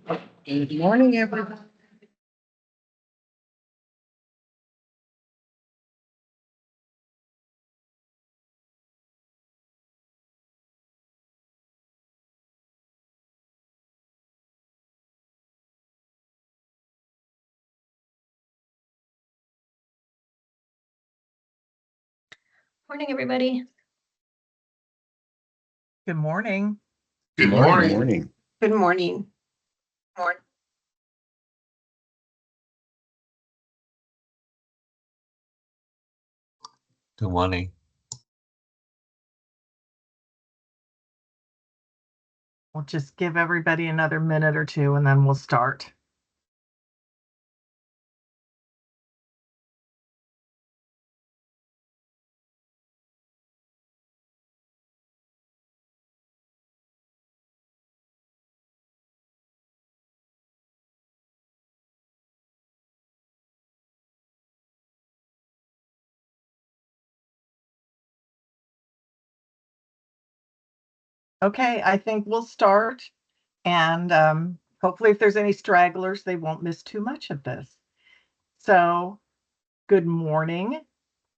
Good morning, everyone. Morning, everybody. Good morning. Good morning. Good morning. Good morning. Good morning. We'll just give everybody another minute or two and then we'll start. Okay, I think we'll start. And hopefully if there's any stragglers, they won't miss too much of this. So, good morning.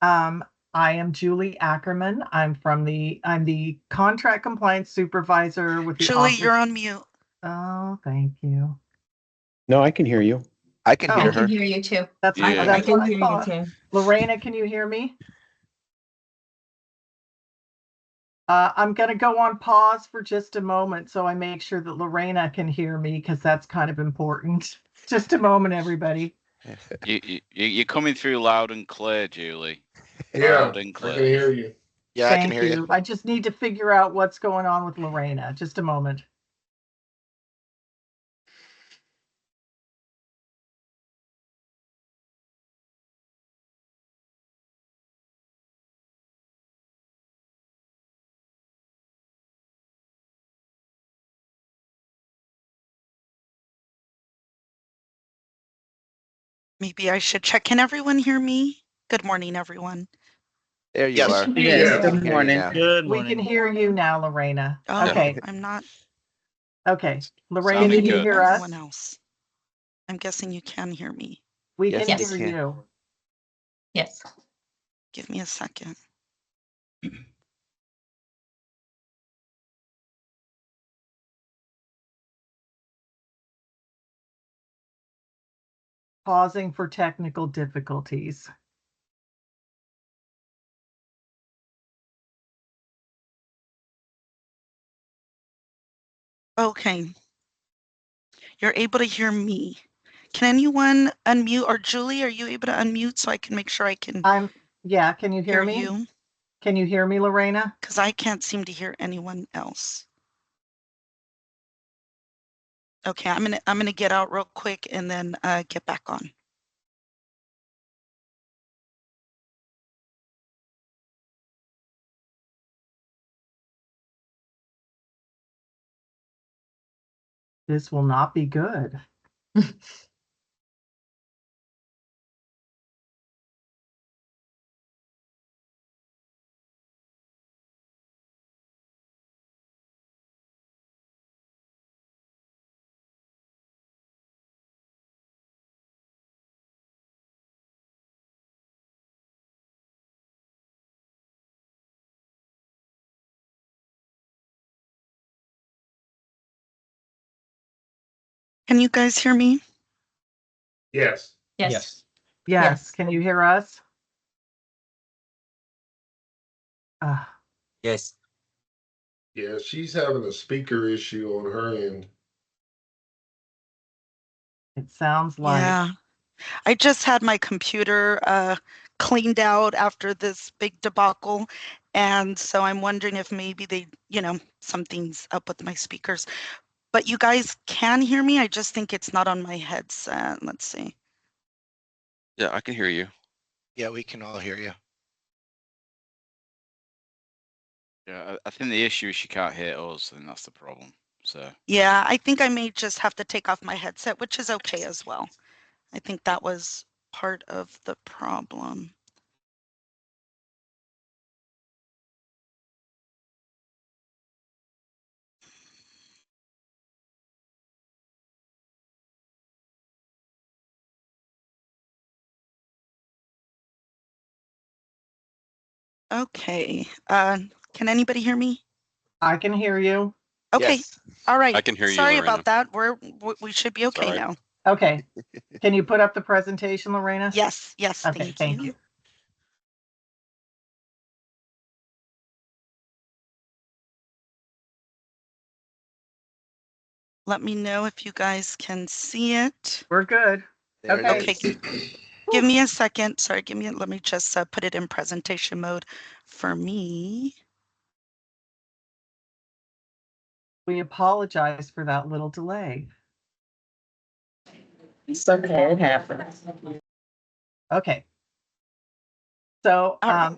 I am Julie Ackerman. I'm the contract compliance supervisor with the Julie, office. you're on mute. Oh, thank you. No, I can hear you. I can Oh, hear I can her. hear you too. That's Yeah. that's what I thought. too. Lorena, can you hear me? I'm going to go on pause for just a moment so I make sure that Lorena can hear me because that's kind of important. Just a moment, everybody. You're coming through loud and clear, Julie. Yeah, Loud and I clear. can hear you. Yeah, I can Thank hear you. I just need to figure out what's going on with Lorena. Just a moment. Maybe I should check. Can everyone hear me? Good morning, everyone. There you Yes. are. Yes, Yeah. good We can hear you morning. now. Good We can hear you now, Lorena. Oh, Okay. I'm not. Okay. Lorena, Sounding can you good. hear us? Everyone else. I'm guessing you can hear me. We Yes, can we hear can. you. Yes. Give me a second. Pausing for technical difficulties. Okay. You're able to hear me. Can anyone unmute, or Julie, are you able to unmute so I can make sure I can Yeah, can you hear me? you? Can you hear me, Lorena? Because I can't seem to hear anyone else. Okay, I'm gonna get out real quick and then get back on. This will not be good. Can you guys hear me? Yes. Yes. Yes. Can you hear us? Yes. Yeah, she's having a speaker issue on her end. It sounds like. Yeah. I just had my computer cleaned out after this big debacle. And so I'm wondering if maybe something's up with my speakers. But you guys can hear me. I just think it's not on my headset. Let's see. Yeah, I can hear you. Yeah, we can all hear you. Yeah, I think the issue is she can't hear us, and that's the problem. So Yeah, I think I may just have to take off my headset, which is okay as well. I think that was part of the problem. Okay. Can anybody hear me? I can hear you. Okay. Yes. All right. I can hear you, Sorry Lorena. about that. We should be okay all right. now. Okay. Can you put up the presentation, Lorena? Yes. Yes. Okay, thank you. Let me know if you guys can see it. We're good. There it Okay. is. Give me a second. Sorry, let me just put it in presentation mode for me. We apologize for that little delay. It's okay, it happens. Okay. So, All right.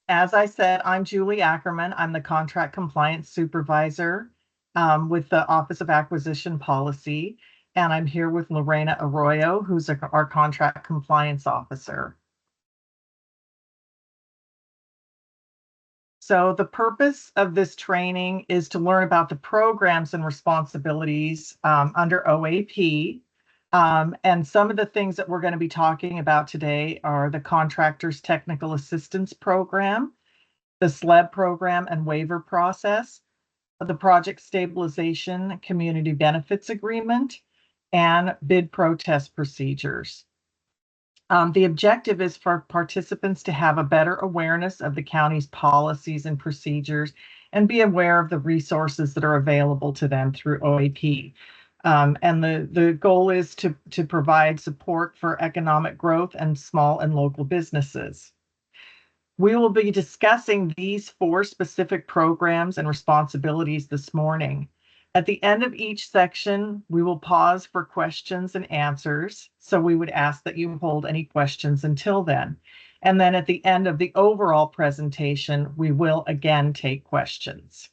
as I said, I'm Julie Ackerman. I'm the Contract Compliance Supervisor with the Office of Acquisition Policy. And I'm here with Lorena Arroyo, who's our Contract Compliance Officer. So the purpose of this training is to learn about the programs and responsibilities under OAP. And some of the things that we're going to be talking about today are the Contractors Technical Assistance Program, the SLEB program and waiver process, the Project Stabilization Community Benefits Agreement, and bid protest procedures. The objective is for participants to have a better awareness of the county's policies and procedures and be aware of the resources that are available to them through OAP. And the goal is to provide support for economic growth and small and local businesses. We will be discussing these 4 specific programs and responsibilities this morning. At the end of each section, we will pause for questions and answers. So we would ask that you hold any questions until then. And then at the end of the overall presentation, we will again take questions.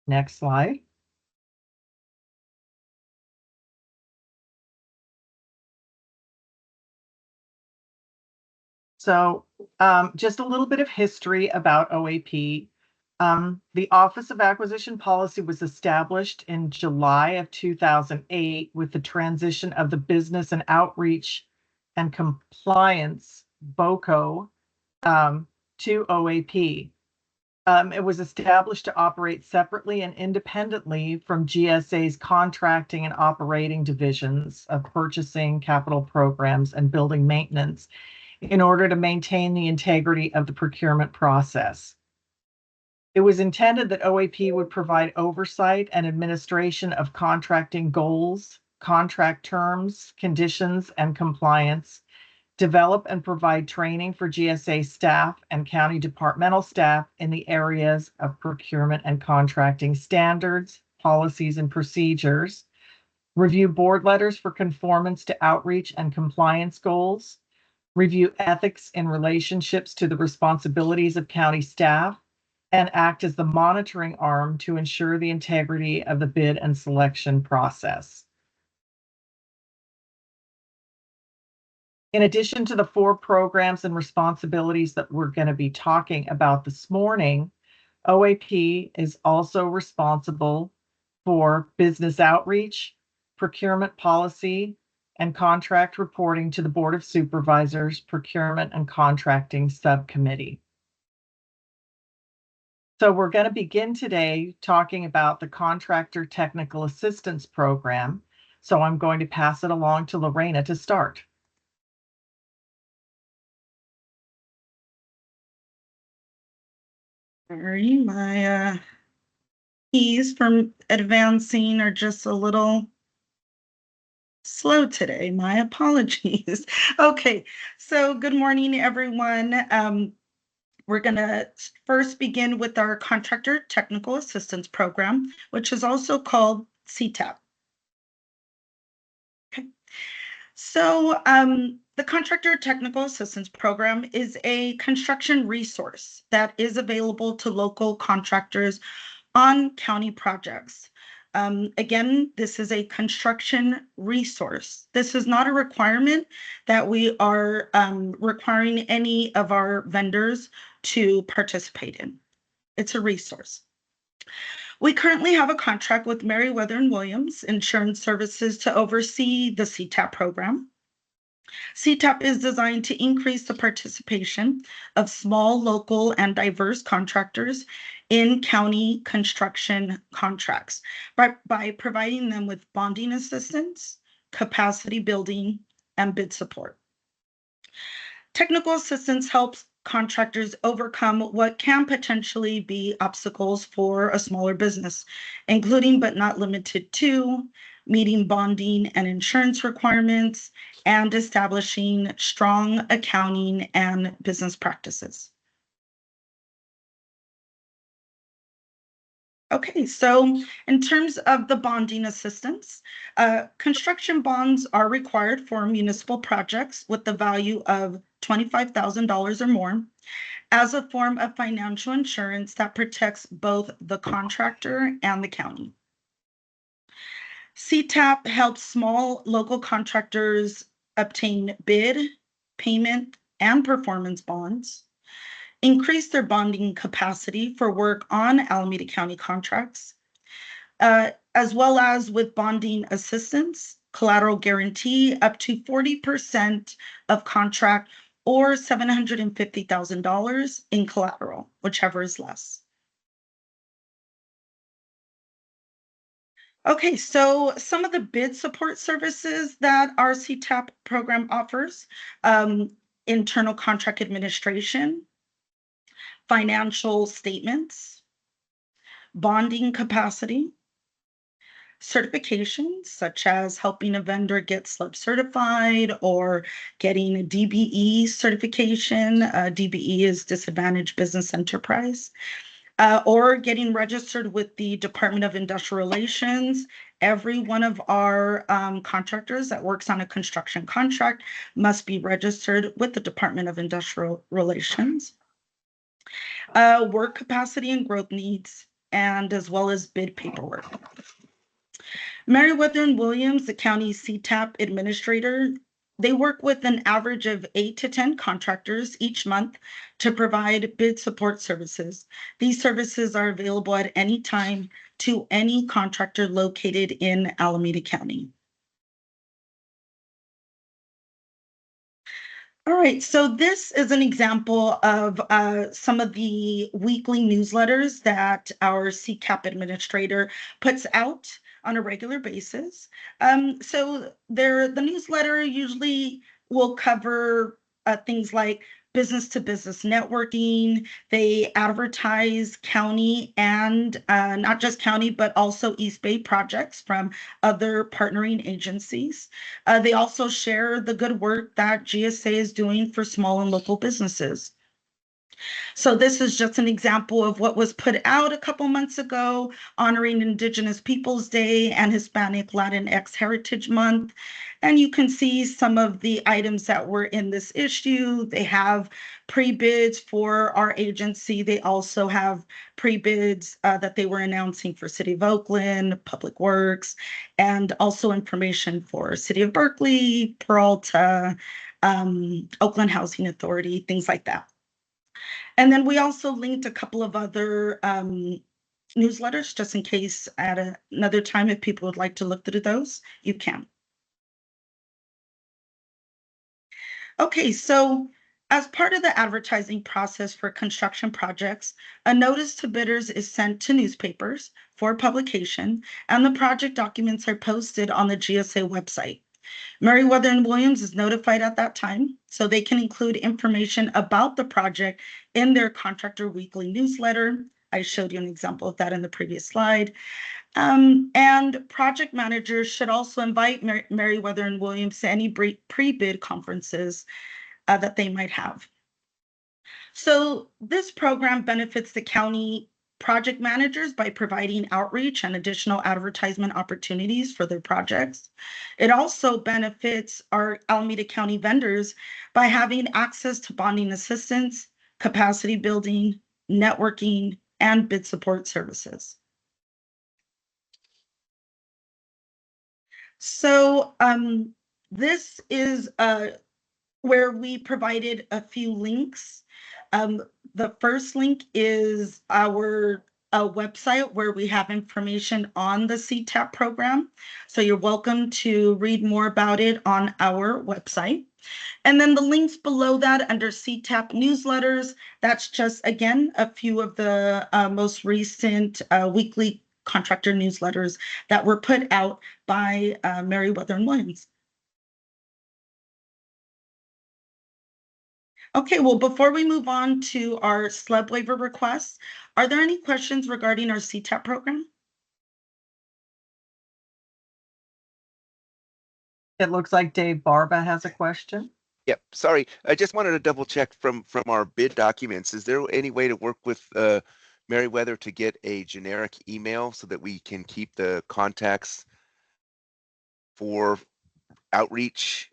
Next slide. So just a little bit of history about OAP. The Office of Acquisition Policy was established in July of 2008 with the transition of the Business and Outreach and Compliance, BOCO, to OAP. It was established to operate separately and independently from GSA's contracting and operating divisions of purchasing, capital programs, and building maintenance in order to maintain the integrity of the procurement process. It was intended that OAP would provide oversight and administration of contracting goals, contract terms, conditions, and compliance, develop and provide training for GSA staff and county departmental staff in the areas of procurement and contracting standards, policies, and procedures, review board letters for conformance to outreach and compliance goals, review ethics in relationships to the responsibilities of county staff, and act as the monitoring arm to ensure the integrity of the bid and selection process. In addition to the 4 programs and responsibilities that we're going to be talking about this morning, OAP is also responsible for business outreach, procurement policy, and contract reporting to the Board of Supervisors, Procurement and Contracting Subcommittee. So we're going to begin today talking about the Contractor Technical Assistance Program. So I'm going to pass it along to Lorena to start. Sorry, my keys from advancing are just a little slow today. My apologies. Okay, so good morning, everyone. We're going to first begin with our Contractor Technical Assistance Program, which is also called CTAP. Okay. So the Contractor Technical Assistance Program is a construction resource that is available to local contractors on county projects. Again, this is a construction resource. This is not a requirement that we are requiring any of our vendors to participate in. It's a resource. We currently have a contract with Meriwether and Williams Insurance Services to oversee the CTAP program. CTAP is designed to increase the participation of small, local, and diverse contractors in county construction contracts by providing them with bonding assistance, capacity building, and bid support. Technical assistance helps contractors overcome what can potentially be obstacles for a smaller business, including but not limited to meeting bonding and insurance requirements and establishing strong accounting and business practices. Okay, so in terms of the bonding assistance, construction bonds are required for municipal projects with the value of $25,000 or more as a form of financial insurance that protects both the contractor and the county. CTAP helps small local contractors obtain bid, payment, and performance bonds, increase their bonding capacity for work on Alameda County contracts, as well as with bonding assistance, collateral guarantee up to 40% of contract or $750,000 in collateral, whichever is less. Okay, so some of the bid support services that our CTAP program offers, internal contract administration, financial statements, bonding capacity, certifications such as helping a vendor get SLEP certified or getting a DBE certification. DBE is Disadvantaged Business Enterprise. Or getting registered with the Department of Industrial Relations. Every one of our contractors that works on a construction contract must be registered with the Department of Industrial Relations. Work capacity and growth needs, and as well as bid paperwork. Meriwether and Williams, the county CTAP administrator, they work with an average of 8 to 10 contractors each month to provide bid support services. These services are available at any time to any contractor located in Alameda County. All right, so this is an example of some of the weekly newsletters that our CCAP administrator puts out on a regular basis. So the newsletter usually will cover things like business to business networking. They advertise county and not just county, but also East Bay projects from other partnering agencies. They also share the good work that GSA is doing for small and local businesses. So this is just an example of what was put out a couple months ago, honoring Indigenous Peoples Day and Hispanic Latinx Heritage Month. And you can see some of the items that were in this issue. They have pre-bids for our agency. They also have pre-bids that they were announcing for City of Oakland, Public Works, and also information for City of Berkeley, Peralta, Oakland Housing Authority, things like that. And then we also linked a couple of other newsletters, just in case at another time, if people would like to look through those, you can. Okay, so as part of the advertising process for construction projects, a notice to bidders is sent to newspapers for publication, and the project documents are posted on the GSA website. Meriwether and Williams is notified at that time, so they can include information about the project in their contractor weekly newsletter. I showed you an example of that in the previous slide. And project managers should also invite Meriwether and Williams to any pre-bid conferences that they might have. So this program benefits the county project managers by providing outreach and additional advertisement opportunities for their projects. It also benefits our Alameda County vendors by having access to bonding assistance, capacity building, networking, and bid support services. So this is where we provided a few links. The first link is our website where we have information on the CTAP program. So you're welcome to read more about it on our website. And then the links below that under CTAP newsletters, that's just, again, a few of the most recent weekly contractor newsletters that were put out by Meriwether and Williams. Okay, well, before we move on to our SLEB waiver requests, are there any questions regarding our CTAP program? It looks like Dave Barba has a question. Yep, sorry. I just wanted to double check from our bid documents. Is there any way to work with Meriwether to get a generic email so that we can keep the contacts for outreach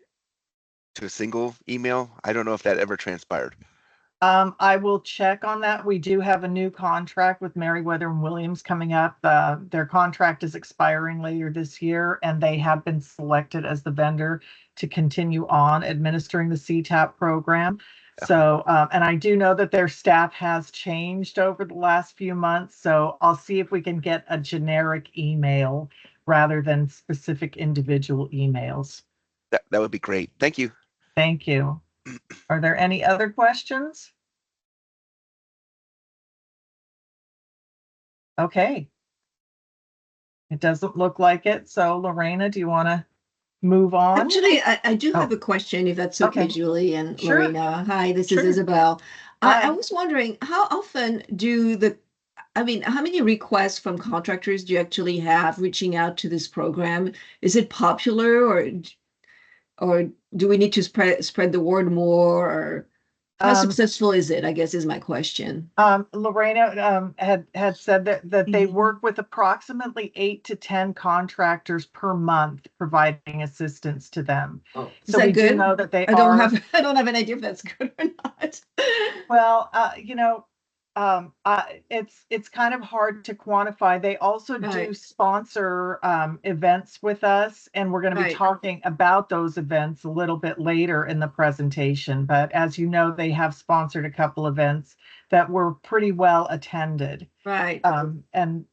to a single email? I don't know if that ever transpired. I will check on that. We do have a new contract with Meriwether and Williams coming up. Their contract is expiring later this year, and they have been selected as the vendor to continue on administering the CTAP program. So, and I do know that their staff has changed over the last few months. So I'll see if we can get a generic email rather than specific individual emails. That would be great. Thank you. Thank you. Are there any other questions? Okay. It doesn't look like it. So Lorena, do you want to move on? Actually, I do have a question, if that's okay, Okay. Julie and Sure. Lorena. Hi, this Sure. is Isabel. I Hi. was wondering, how often how many requests from contractors do you actually have reaching out to this program? Is it popular, or do we need to spread the word more, or how successful is it, I guess, is my question. Lorena had said that they Mhm. work with approximately 8 to 10 contractors per month providing assistance to them. Is So that we do good? know that they I don't have an idea if that's good or not. well, it's kind of hard to quantify. They also do Right. sponsor events with us, and we're going to be Right. talking about those events a little bit later in the presentation. But as you know, they have sponsored a couple events that were pretty well attended. Right. And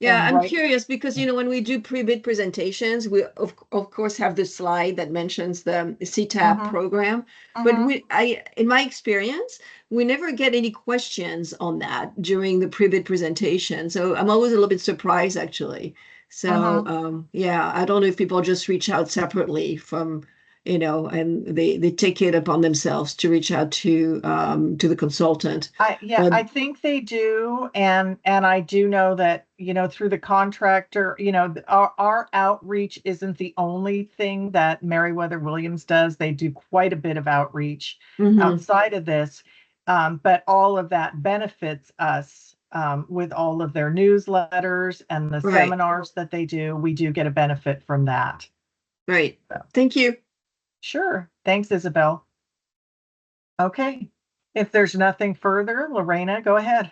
I'm right, curious because, when we do pre-bid presentations, we of course have the slide that mentions the CTAP Mhm. program, Mhm. but in my experience, we never get any questions on that during the pre-bid presentation. So I'm always a little bit surprised, actually. So, I don't know if people just reach out separately from, and they take it upon themselves to reach out to the consultant. I think they do, and I do know that through the contractor, our outreach isn't the only thing that Meriwether Williams does. They do quite a bit of outreach outside of this, but all of that benefits us with all of their newsletters and the Right. seminars that they do. We do get a benefit from that. Right. Thank you. Sure. Thanks, Isabel. Okay. If there's nothing further, Lorena, go ahead.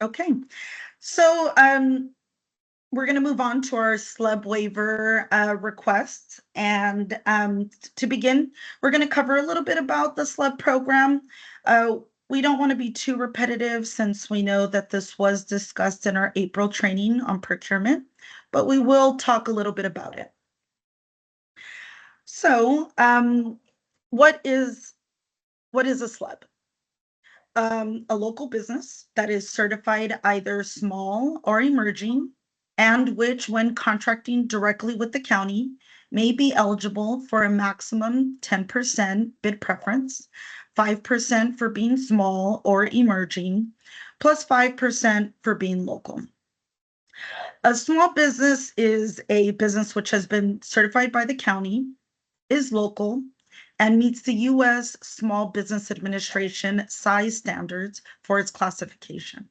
Okay, so we're going to move on to our SLEB waiver requests. And to begin, we're going to cover a little bit about the SLEB program. We don't want to be too repetitive since we know that this was discussed in our April training on procurement, but we will talk a little bit about it. So what is a SLEB? A local business that is certified either small or emerging, and which, when contracting directly with the county, may be eligible for a maximum 10% bid preference, 5% for being small or emerging, plus 5% for being local. A small business is a business which has been certified by the county, is local, and meets the U.S. Small Business Administration size standards for its classification.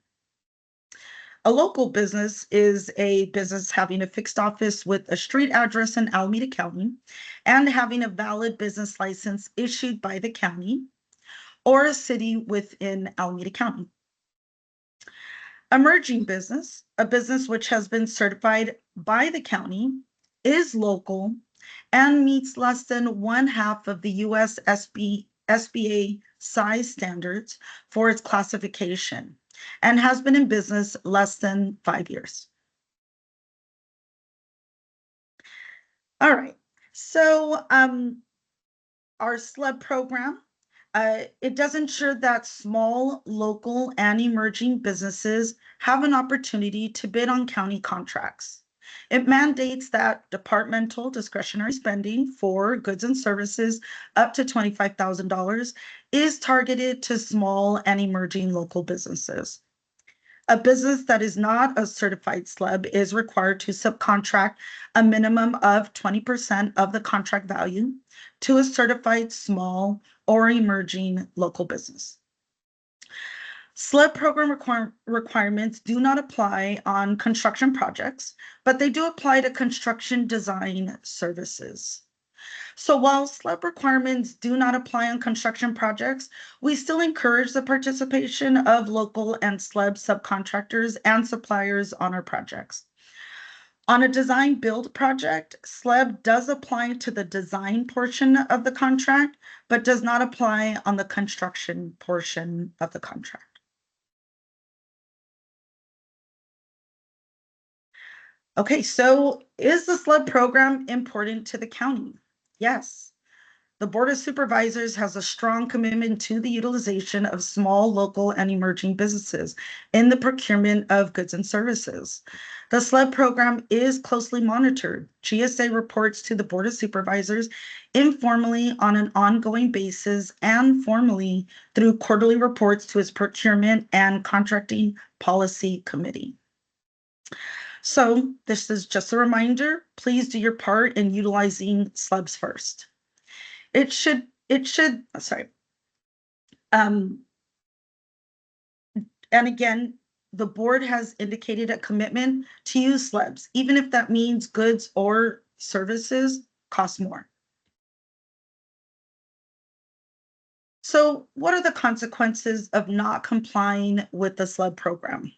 A local business is a business having a fixed office with a street address in Alameda County and having a valid business license issued by the county or a city within Alameda County. Emerging business, a business which has been certified by the county, is local, and meets less than 1/2 of the US SBA size standards for its classification and has been in business less than 5 years. All right, so our SLEB program, it does ensure that small, local, and emerging businesses have an opportunity to bid on county contracts. It mandates that departmental discretionary spending for goods and services up to $25,000 is targeted to small and emerging local businesses. A business that is not a certified SLEB is required to subcontract a minimum of 20% of the contract value to a certified small or emerging local business. SLEB program requirements do not apply on construction projects, but they do apply to construction design services. So while SLEB requirements do not apply on construction projects, we still encourage the participation of local and SLEB subcontractors and suppliers on our projects. On a design build project, SLEB does apply to the design portion of the contract, but does not apply on the construction portion of the contract. Okay, so is the SLEB program important to the county? Yes. The Board of Supervisors has a strong commitment to the utilization of small, local, and emerging businesses in the procurement of goods and services. The SLEB program is closely monitored. GSA reports to the Board of Supervisors informally on an ongoing basis and formally through quarterly reports to its Procurement and Contracting Policy Committee. So this is just a reminder, please do your part in utilizing SLEBs first. And again, the board has indicated a commitment to use SLEBs, even if that means goods or services cost more. So what are the consequences of not complying with the SLEB program?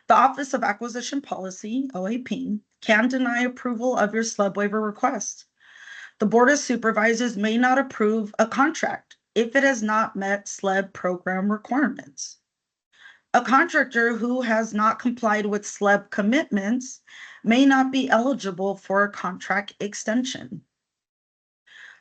The Office of Acquisition Policy, OAP, can deny approval of your SLEB waiver request. The Board of Supervisors may not approve a contract if it has not met SLEB program requirements. A contractor who has not complied with SLEB commitments may not be eligible for a contract extension.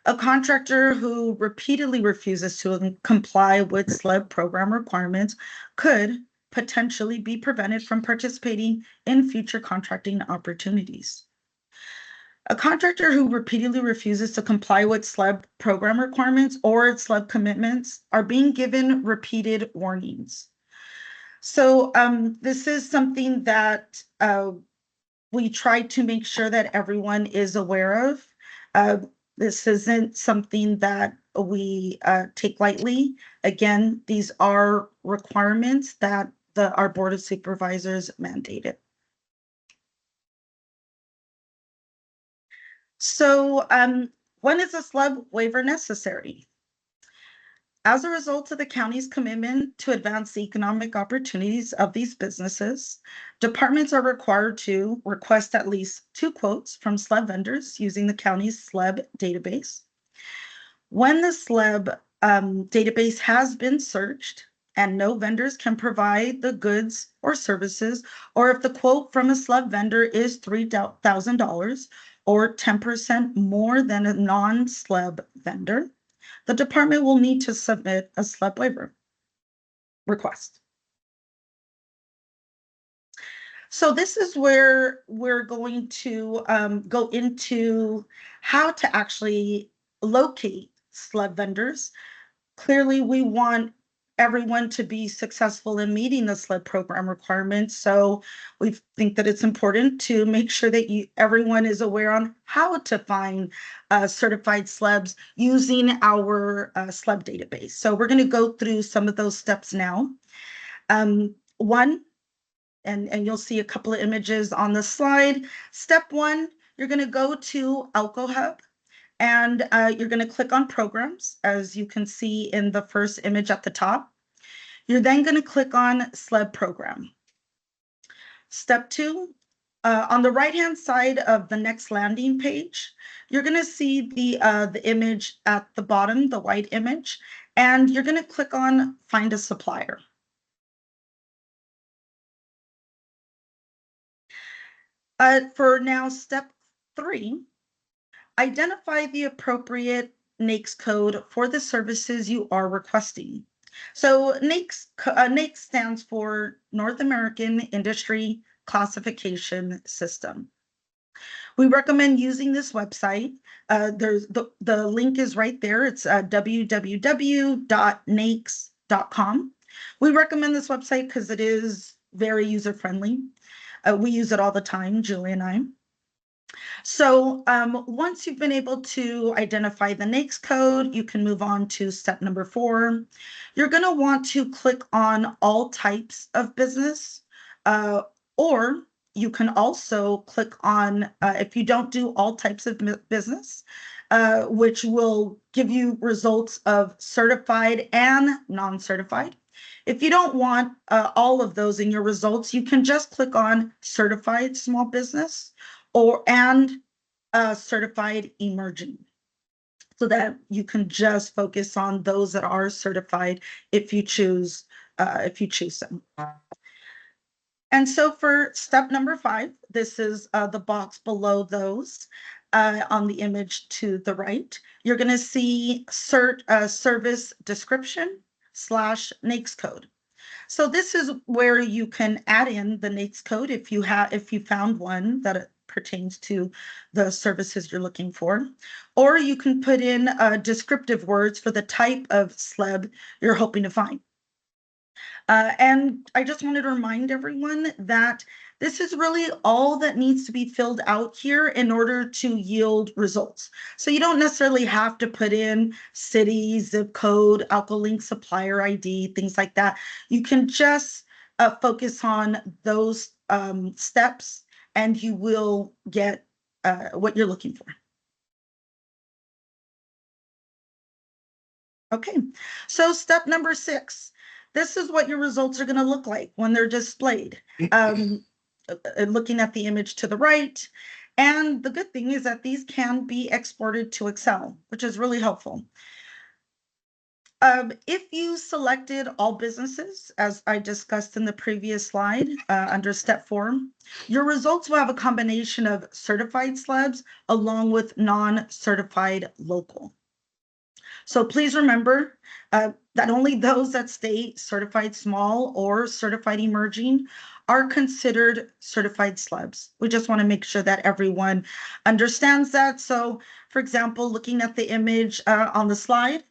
A contractor who repeatedly refuses to comply with SLEB program requirements could potentially be prevented from participating in future contracting opportunities. A contractor who repeatedly refuses to comply with SLEB program requirements or its SLEB commitments are being given repeated warnings. So this is something that we try to make sure that everyone is aware of. This isn't something that we take lightly. Again, these are requirements that our Board of Supervisors mandated. So when is a SLEB waiver necessary? As a result of the county's commitment to advance the economic opportunities of these businesses, departments are required to request at least 2 quotes from SLEB vendors using the county's SLEB database. When the SLEB database has been searched and no vendors can provide the goods or services, or if the quote from a SLEB vendor is $3,000 or 10% more than a non-SLEB vendor, the department will need to submit a SLEB waiver request. So this is where we're going to go into how to actually locate SLEB vendors. Clearly, we want everyone to be successful in meeting the SLEB program requirements. So we think that it's important to make sure that everyone is aware on how to find certified SLEBs using our SLEB database. So we're going to go through some of those steps now. One, and you'll see a couple of images on the slide. Step 1, you're going to go to AlcoHub. And you're going to click on programs, as you can see in the first image at the top. You're then going to click on SLEB program. Step 2, on the right-hand side of the next landing page, you're going to see the image at the bottom, the white image, and you're going to click on Find a Supplier. For now, step 3, identify the appropriate NAICS code for the services you are requesting. So NAICS stands for North American Industry Classification System. We recommend using this website. There's the link is right there. It's www.naics.com. We recommend this website because it is very user-friendly. We use it all the time, Julie and I. So once you've been able to identify the NAICS code, you can move on to step number 4. You're going to want to click on all types of business, or you can also click on, if you don't do all types of business, which will give you results of certified and non-certified. If you don't want all of those in your results, you can just click on certified small business and certified emerging, so that you can just focus on those that are certified if you choose them. And so for step number 5, this is the box below those on the image to the right. You're going to see service description / NAICS code. So this is where you can add in the NAICS code if you found one that pertains to the services you're looking for, or you can put in descriptive words for the type of SLEB you're hoping to find. And I just wanted to remind everyone that this is really all that needs to be filled out here in order to yield results. So you don't necessarily have to put in city, zip code, AlcoLink supplier ID, things like that. You can just focus on those steps and you will get what you're looking for. Okay, so step number 6. This is what your results are going to look like when they're displayed. Looking at the image to the right. And the good thing is that these can be exported to Excel, which is really helpful. If you selected all businesses, as I discussed in the previous slide under step 4, your results will have a combination of certified SLEBs along with non-certified local. So please remember that only those that state certified small or certified emerging are considered certified SLEBs. We just want to make sure that everyone understands that. So for example, looking at the image on the slide,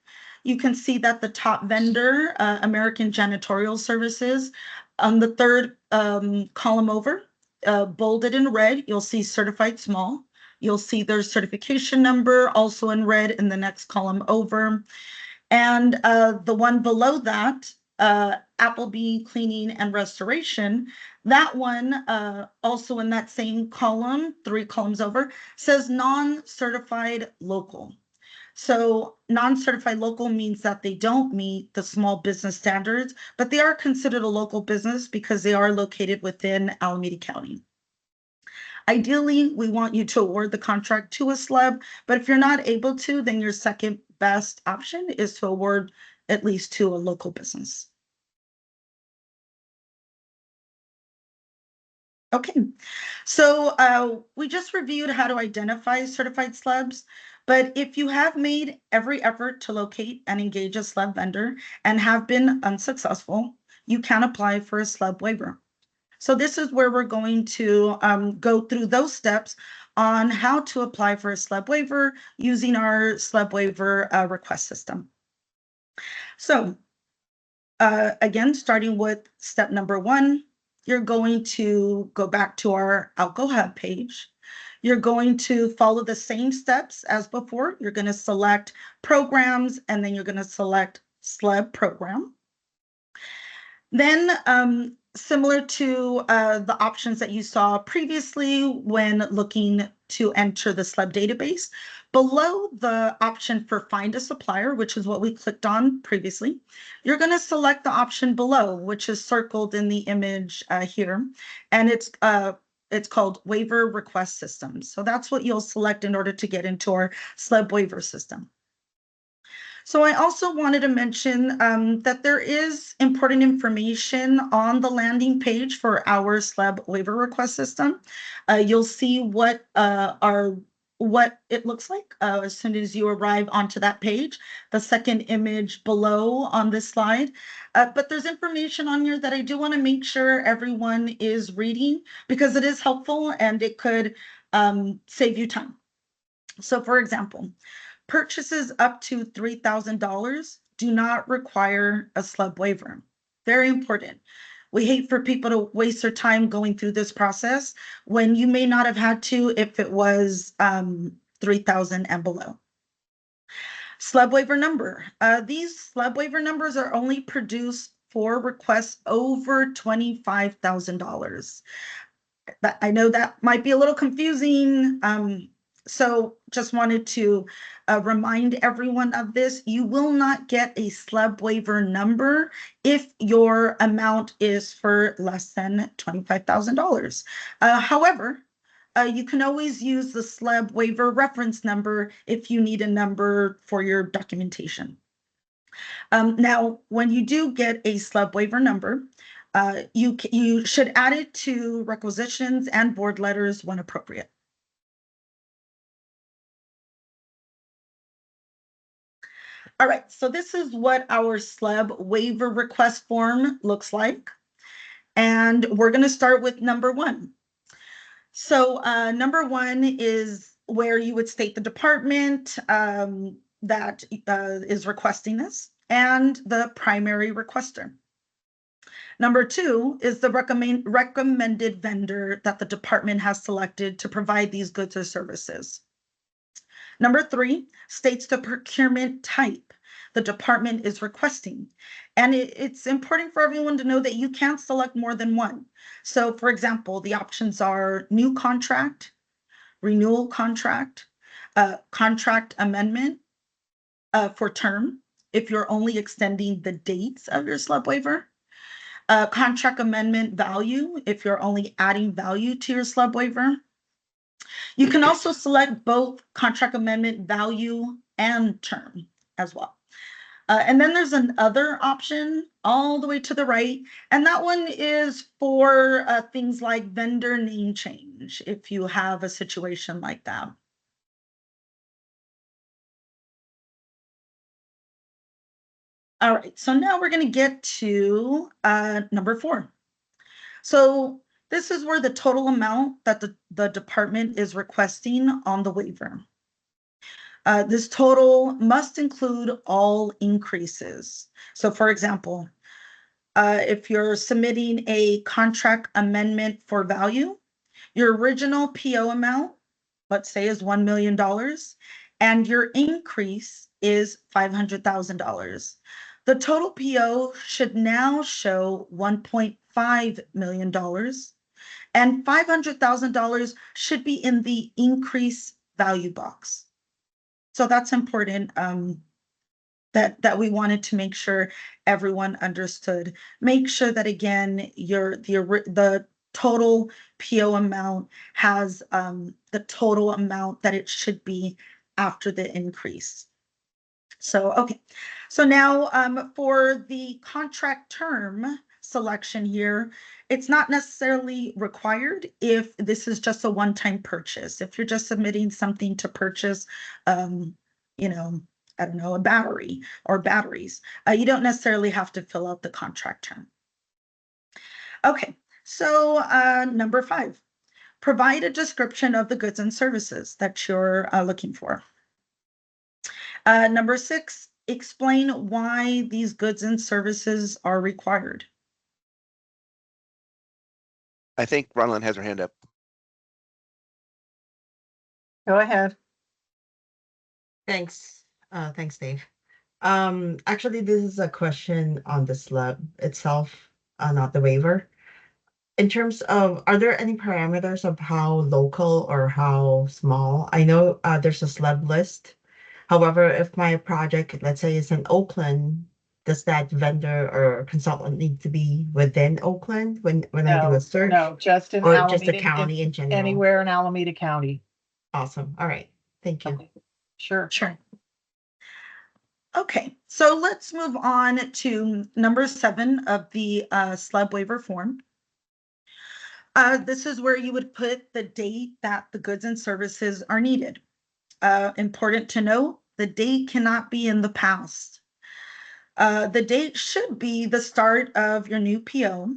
you can see that the top vendor, American Janitorial Services, on the third column over, bolded in red, you'll see certified small. You'll see their certification number also in red in the next column over. And the one below that, Appleby Cleaning and Restoration, that one also in that same column, 3 columns over, says non-certified local. So non-certified local means that they don't meet the small business standards, but they are considered a local business because they are located within Alameda County. Ideally, we want you to award the contract to a SLEB, but if you're not able to, then your second best option is to award at least to a local business. Okay, so we just reviewed how to identify certified SLEBs, but if you have made every effort to locate and engage a SLEB vendor and have been unsuccessful, you can apply for a SLEB waiver. So this is where we're going to go through those steps on how to apply for a SLEB waiver using our SLEB waiver request system. So again, starting with step number 1, you're going to go back to our ALCO Hub page. You're going to follow the same steps as before. You're going to select programs, and then you're going to select SLEB program. Then similar to the options that you saw previously when looking to enter the SLEB database, below the option for find a supplier, which is what we clicked on previously, you're going to select the option below, which is circled in the image here, and it's called Waiver Request System. So that's what you'll select in order to get into our SLEB waiver system. So I also wanted to mention that there is important information on the landing page for our SLEB waiver request system. You'll see what our what it looks like as soon as you arrive onto that page, the second image below on this slide. But there's information on here that I do want to make sure everyone is reading because it is helpful and it could save you time. So for example, purchases up to $3,000 do not require a SLUB waiver. Very important. We hate for people to waste their time going through this process when you may not have had to if it was 3,000 and below. SLUB waiver number. These SLUB waiver numbers are only produced for requests over $25,000. I know that might be a little confusing. So just wanted to remind everyone of this. You will not get a SLUB waiver number if your amount is for less than $25,000. However, you can always use the SLUB waiver reference number if you need a number for your documentation. Now, when you do get a SLUB waiver number, you should add it to requisitions and board letters when appropriate. All right, so this is what our SLUB waiver request form looks like. And we're going to start with number 1. So number 1 is where you would state the department that is requesting this and the primary requester. Number 2 is the recommended vendor that the department has selected to provide these goods or services. Number 3 states the procurement type the department is requesting. And it's important for everyone to know that you can't select more than one. So for example, the options are new contract, renewal contract, contract amendment for term, if you're only extending the dates of your SLUB waiver, contract amendment value, if you're only adding value to your SLUB waiver. You can also select both contract amendment value and term as well. And then there's another option all the way to the right, and that one is for things like vendor name change, if you have a situation like that. All right, so now we're going to get to number 4. So this is where the total amount that the department is requesting on the waiver. This total must include all increases. So for example, if you're submitting a contract amendment for value, your original PO amount, let's say, is $1 million, and your increase is $500,000. The total PO should now show $1.5 million, and $500,000 should be in the increase value box. So that's important that we wanted to make sure everyone understood. Make sure that, again, the total PO amount has the total amount that it should be after the increase. So, okay. So now for the contract term selection here, it's not necessarily required if this is just a one-time purchase. If you're just submitting something to purchase, you know, I don't know, a battery or batteries, you don't necessarily have to fill out the contract term. Okay, so number 5, provide a description of the goods and services that you're looking for. Number 6, explain why these goods and services are required. I think Ronalyn has her hand up. Go ahead. Thanks. Thanks, Dave. Actually, this is a question on the SLUB itself, not the waiver. In terms of, are there any parameters of how local or how small? I know there's a SLUB list. However, if my project, let's say, is in Oakland, does that vendor or consultant need to be within Oakland when I do a search? No, just in or Alameda, just the county in general? anywhere in Alameda County. Awesome. All right. Thank you. Okay. Sure. Okay, so let's move on to number 7 of the SLUB waiver form. This is where you would put the date that the goods and services are needed. important to know, the date cannot be in the past. The date should be the start of your new PO.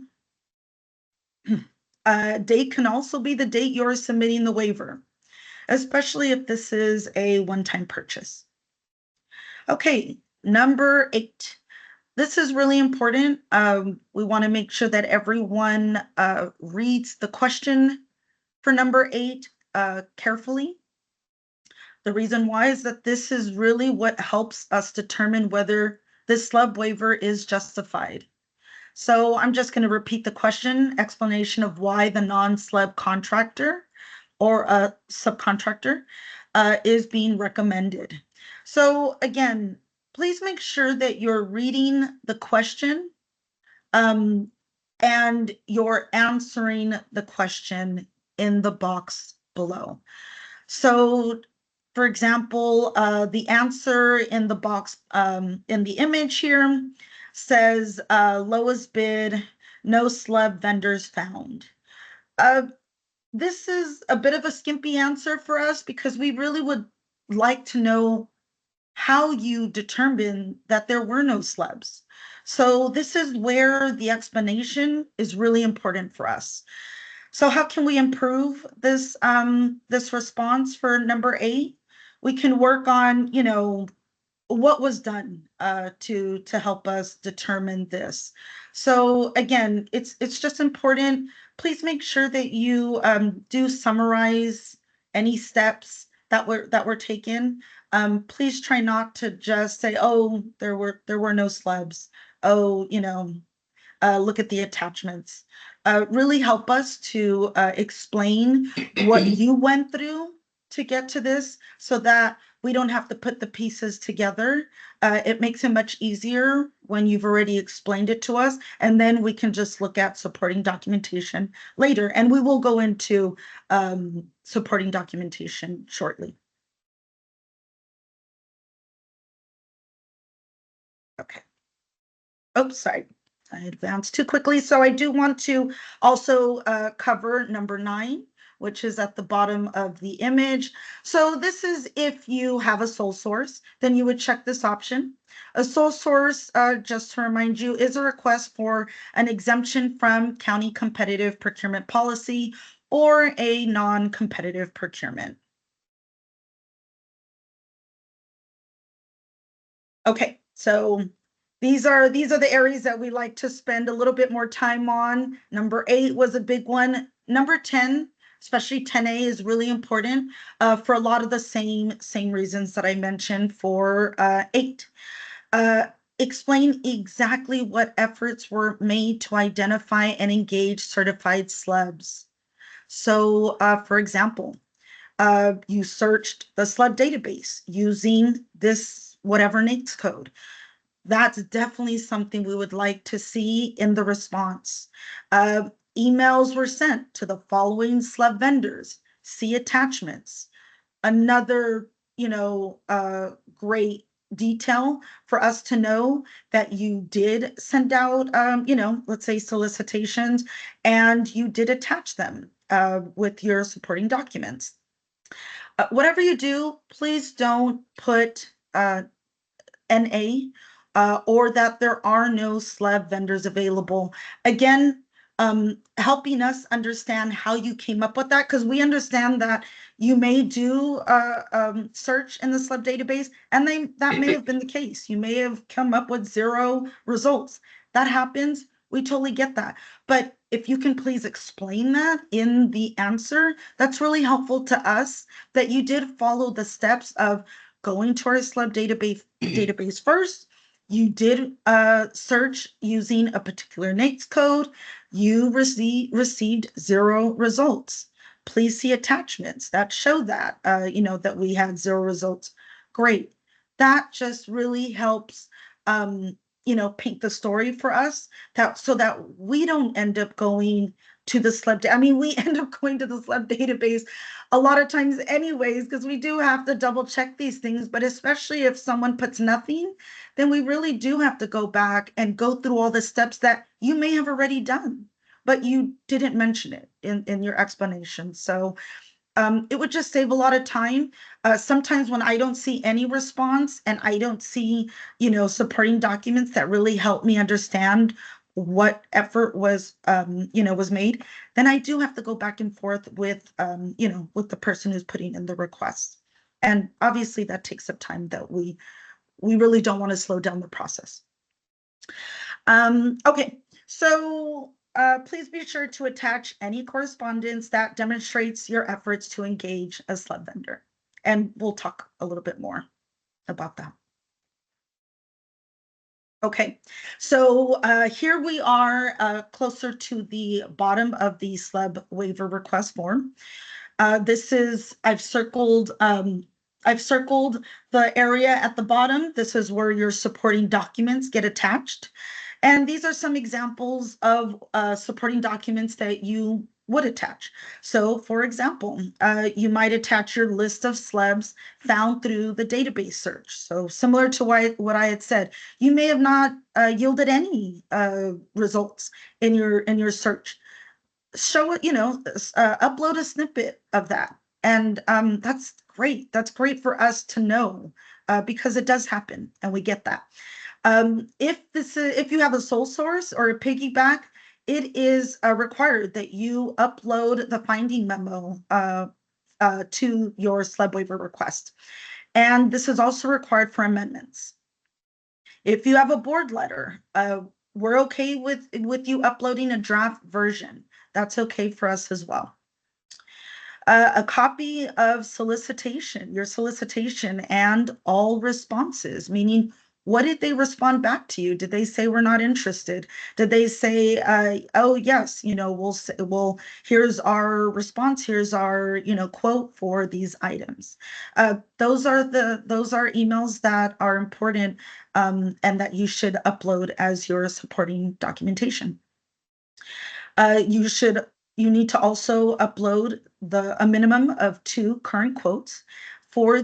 Date can also be the date you're submitting the waiver, especially if this is a one-time purchase. Okay, number 8. This is really important. We want to make sure that everyone reads the question for number 8 carefully. The reason why is that this is really what helps us determine whether this slub waiver is justified. So I'm just going to repeat the question, explanation of why the non-slub contractor or a subcontractor is being recommended. So again, please make sure that you're reading the question and you're answering the question in the box below. So for example, the answer in the box in the image here says lowest bid, no slub vendors found. This is a bit of a skimpy answer for us because we really would like to know how you determine that there were no slubs. So this is where the explanation is really important for us. So how can we improve this this response for number 8? We can work on, what was done to help us determine this. So again, it's just important. Please make sure that you do summarize any steps that were taken. Please try not to just say, "Oh, there were no slabs." Oh, look at the attachments. Really help us to explain what you went through to get to this so that we don't have to put the pieces together. It makes it much easier when you've already explained it to us, and then we can just look at supporting documentation later. And we will go into supporting documentation shortly. Okay. Oh, sorry. I advanced too quickly. So I do want to also cover number 9, which is at the bottom of the image. So this is if you have a sole source, then you would check this option. A sole source, just to remind you, is a request for an exemption from county competitive procurement policy or a non-competitive procurement. Okay, so these are the areas that we like to spend a little bit more time on. Number 8 was a big one. Number 10, especially 10A, is really important for a lot of the same reasons that I mentioned for 8. Explain exactly what efforts were made to identify and engage certified slubs. So, for example, you searched the slub database using this whatever NAICS code. That's definitely something we would like to see in the response. Emails were sent to the following slub vendors. See attachments. Another, great detail for us to know that you did send out, let's say solicitations, and you did attach them with your supporting documents. Whatever you do, please don't put NA or that there are no slab vendors available. Again, helping us understand how you came up with that, because we understand that you may do a search in the slab database and that may have been the case. You may have come up with 0 results. That happens. We totally get that. But if you can please explain that in the answer, that's really helpful to us that you did follow the steps of going to our slab database first. You did search using a particular NAICS code. You received 0 results. Please see attachments that show that, that we had 0 results. Great. That just really helps, paint the story for us so that we don't end up going to the slab. We end up going to the slab database a lot of times anyways, because we do have to double check these things, but especially if someone puts nothing, then we really do have to go back and go through all the steps that you may have already done, but you didn't mention it in your explanation. So It would just save a lot of time. Sometimes when I don't see any response and I don't see, supporting documents that really help me understand what effort was, was made, then I do have to go back and forth with, with the person who's putting in the request. And obviously that takes up time that we really don't want to slow down the process. Okay, so please be sure to attach any correspondence that demonstrates your efforts to engage a SLED vendor. And we'll talk a little bit more about that. Okay, so here we are closer to the bottom of the SLEB waiver request form. I've circled the area at the bottom. This is where your supporting documents get attached. And these are some examples of supporting documents that you would attach. So for example, you might attach your list of SLEBs found through the database search. So similar to what I had said, you may have not yielded any results in your search. Show it, upload a snippet of that. And that's great. That's great for us to know because it does happen and we get that. If you have a sole source or a piggyback, it is required that you upload the finding memo to your SLEB waiver request. And this is also required for amendments. If you have a board letter, we're okay with you uploading a draft version. That's okay for us as well. A copy of your solicitation and all responses, meaning what did they respond back to you? Did they say we're not interested? Did they say, oh yes, here's our response, here's our quote for these items. Those are emails that are important and that you should upload as your supporting documentation. You need to also upload a minimum of 2 current quotes for for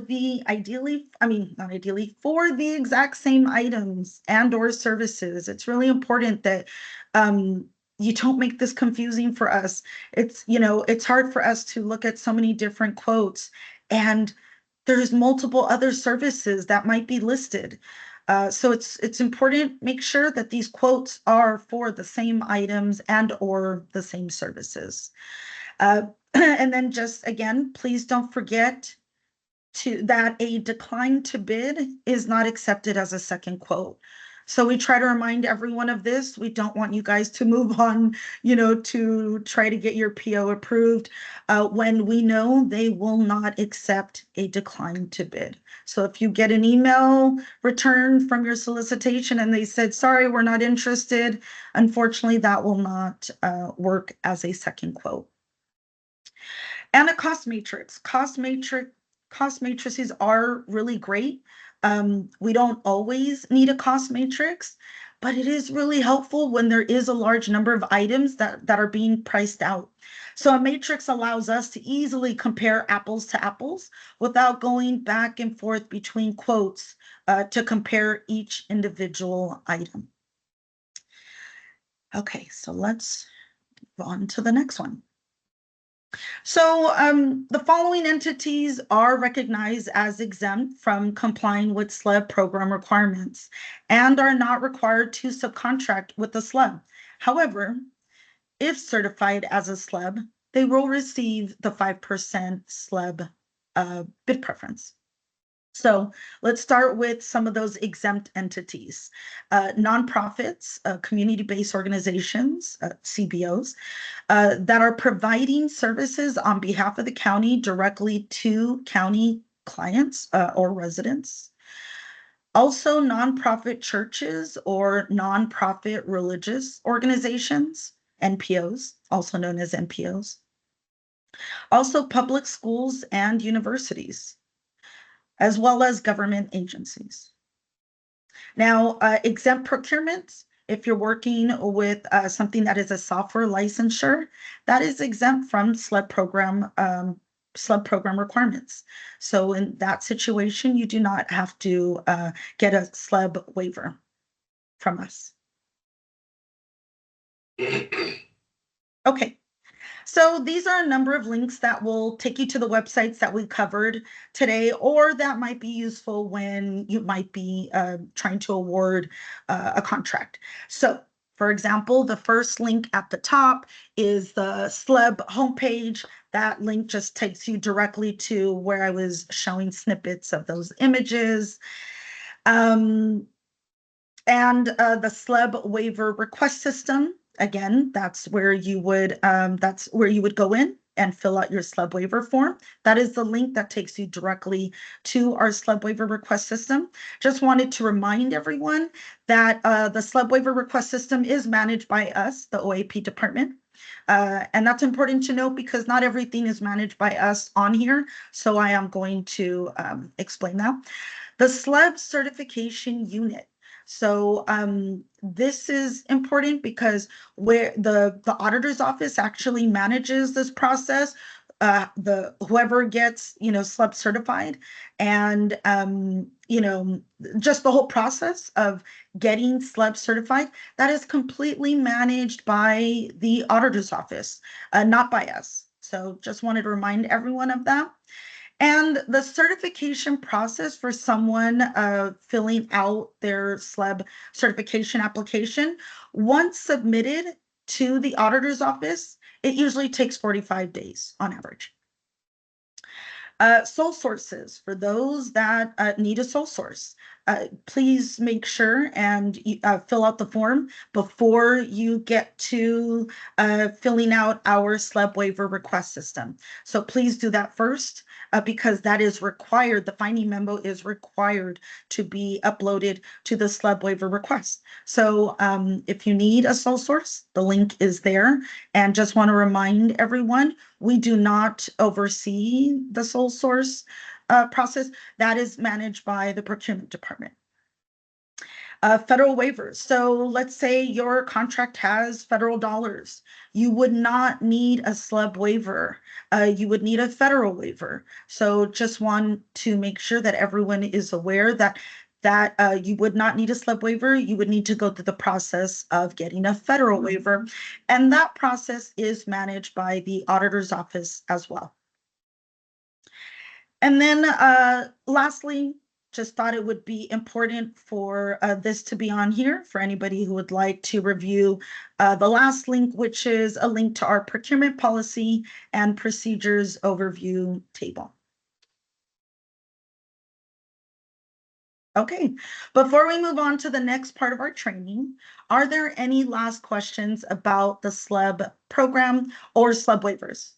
the exact same items and or services. It's really important that you don't make this confusing for us. It's hard for us to look at so many different quotes and there's multiple other services that might be listed. So it's important, make sure that these quotes are for the same items and or the same services. And then just again, please don't forget that a decline to bid is not accepted as a second quote. So we try to remind everyone of this. We don't want you guys to move on, to try to get your PO approved when we know they will not accept a decline to bid. So if you get an email return from your solicitation and they said, sorry, we're not interested, unfortunately, that will not work as a second quote. And a cost matrix. Cost matrices are really great. We don't always need a cost matrix, but it is really helpful when there is a large number of items that are being priced out. So a matrix allows us to easily compare apples to apples without going back and forth between quotes to compare each individual item. Okay, so let's move on to the next one. So the following entities are recognized as exempt from complying with SLEB program requirements and are not required to subcontract with the SLEB. However, if certified as a SLEB, they will receive the 5% SLEB bid preference. So let's start with some of those exempt entities. Nonprofits, community-based organizations, CBOs, that are providing services on behalf of the county directly to county clients or residents. Also, nonprofit churches or nonprofit religious organizations, NPOs, also known as NPOs. Also, public schools and universities, as well as government agencies. Now, exempt procurements, if you're working with something that is a software licensure, that is exempt from SLEB program requirements. So in that situation, you do not have to get a SLEB waiver from us. Okay, So these are a number of links that will take you to the websites that we covered today, or that might be useful when you might be trying to award a contract. So for example, the first link at the top is the SLEB homepage. That link just takes you directly to where I was showing snippets of those images. And the SLEB waiver request system. Again, that's where you would go in and fill out your SLEB waiver form. That is the link that takes you directly to our SLEB waiver request system. Just wanted to remind everyone that the SLEB waiver request system is managed by us, the OAP department. And that's important to note because not everything is managed by us on here. So I am going to explain that. The SLEB certification unit. So this is important because where the auditor's office actually manages this process, whoever gets SLEB certified, and just the whole process of getting SLEB certified, that is completely managed by the auditor's office, not by us. So just wanted to remind everyone of that. And the certification process for someone filling out their SLEB certification application, once submitted to the auditor's office, it usually takes 45 days on average. Sole sources, for those that need a sole source, please make sure and fill out the form before you get to filling out our SLEB waiver request system. So please do that first because that is required. The finding memo is required to be uploaded to the SLEB waiver request. So if you need a sole source, the link is there. And just want to remind everyone, we do not oversee the sole source process. That is managed by the procurement department. Federal waivers. So let's say your contract has federal dollars. You would not need a SLEB waiver. You would need a federal waiver. So just want to make sure that everyone is aware that you would not need a SLEB waiver. You would need to go through the process of getting a federal waiver. And that process is managed by the auditor's office as well. And then lastly, just thought it would be important for this to be on here for anybody who would like to review the last link, which is a link to our procurement policy and procedures overview table. Okay, before we move on to the next part of our training, are there any last questions about the SLEB program or SLEB waivers?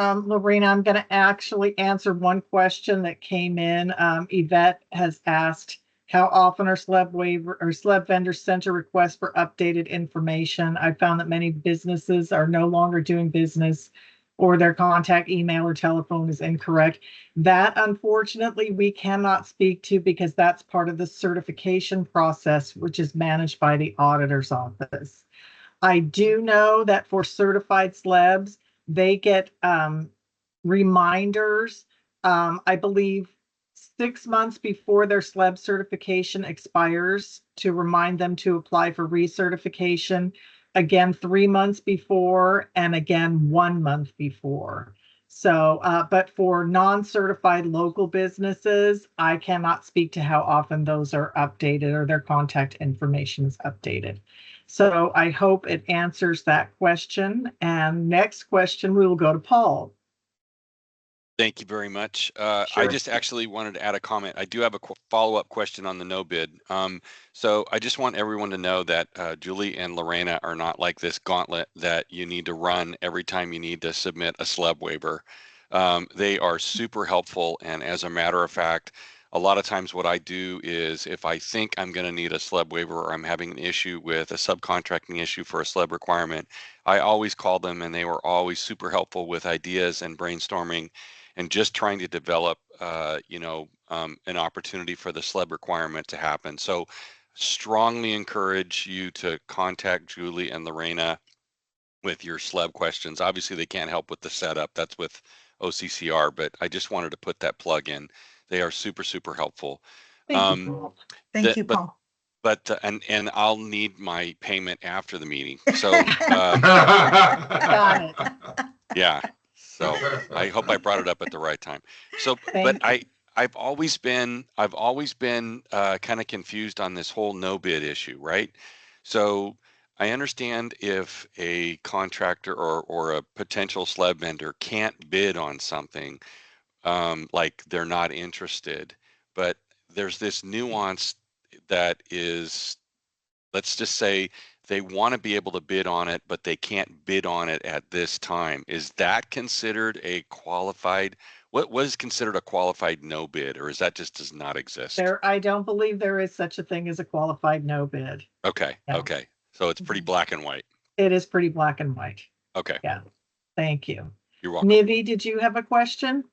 Lorena, I'm going to actually answer one question that came in. Yvette has asked, how often are SLEB waiver or SLEB vendors sent a request for updated information? I found that many businesses are no longer doing business or their contact email or telephone is incorrect. That, unfortunately, we cannot speak to because that's part of the certification process, which is managed by the auditor's office. I do know that for certified SLEBs, they get reminders, I believe 6 months before their SLEB certification expires to remind them to apply for recertification, again 3 months before, and again 1 month before. So, but for non-certified local businesses, I cannot speak to how often those are updated or their contact information is updated. So I hope it answers that question. And next question, we will go to Paul. Thank you very much. Sure. I just actually wanted to add a comment. I do have a follow-up question on the no bid. So I just want everyone to know that Julie and Lorena are not like this gauntlet that you need to run every time you need to submit a SLEB waiver. They are super helpful, and as a matter of fact, a lot of times what I do is if I think I'm going to need a SLEB waiver or I'm having an issue with a subcontracting issue for a SLEB requirement, I always call them, and they were always super helpful with ideas and brainstorming and just trying to develop, an opportunity for the SLEB requirement to happen. So strongly encourage you to contact Julie and Lorena with your SLEB questions. Obviously, they can't help with the setup. That's with OCCR, but I just wanted to put that plug in. They are super, super helpful. Thank you, Paul. Thank you, Paul. But and I'll need my payment after the meeting. So Got it. yeah. So I hope I brought it up at the right time. So, but Thank you. I've always been kind of confused on this whole no bid issue, right? So I understand if a contractor or a potential slab vendor can't bid on something, like they're not interested, but there's this nuance that is, let's just say they want to be able to bid on it, but they can't bid on it at this time. Is that considered a qualified, what is considered a qualified no bid, or is that just does not exist? I don't believe there is such a thing as a qualified no bid. Okay, Yeah. okay. So it's pretty black and white. It is pretty black and white. Okay, Yeah. Thank you. you're welcome. Nivi, did you have a question?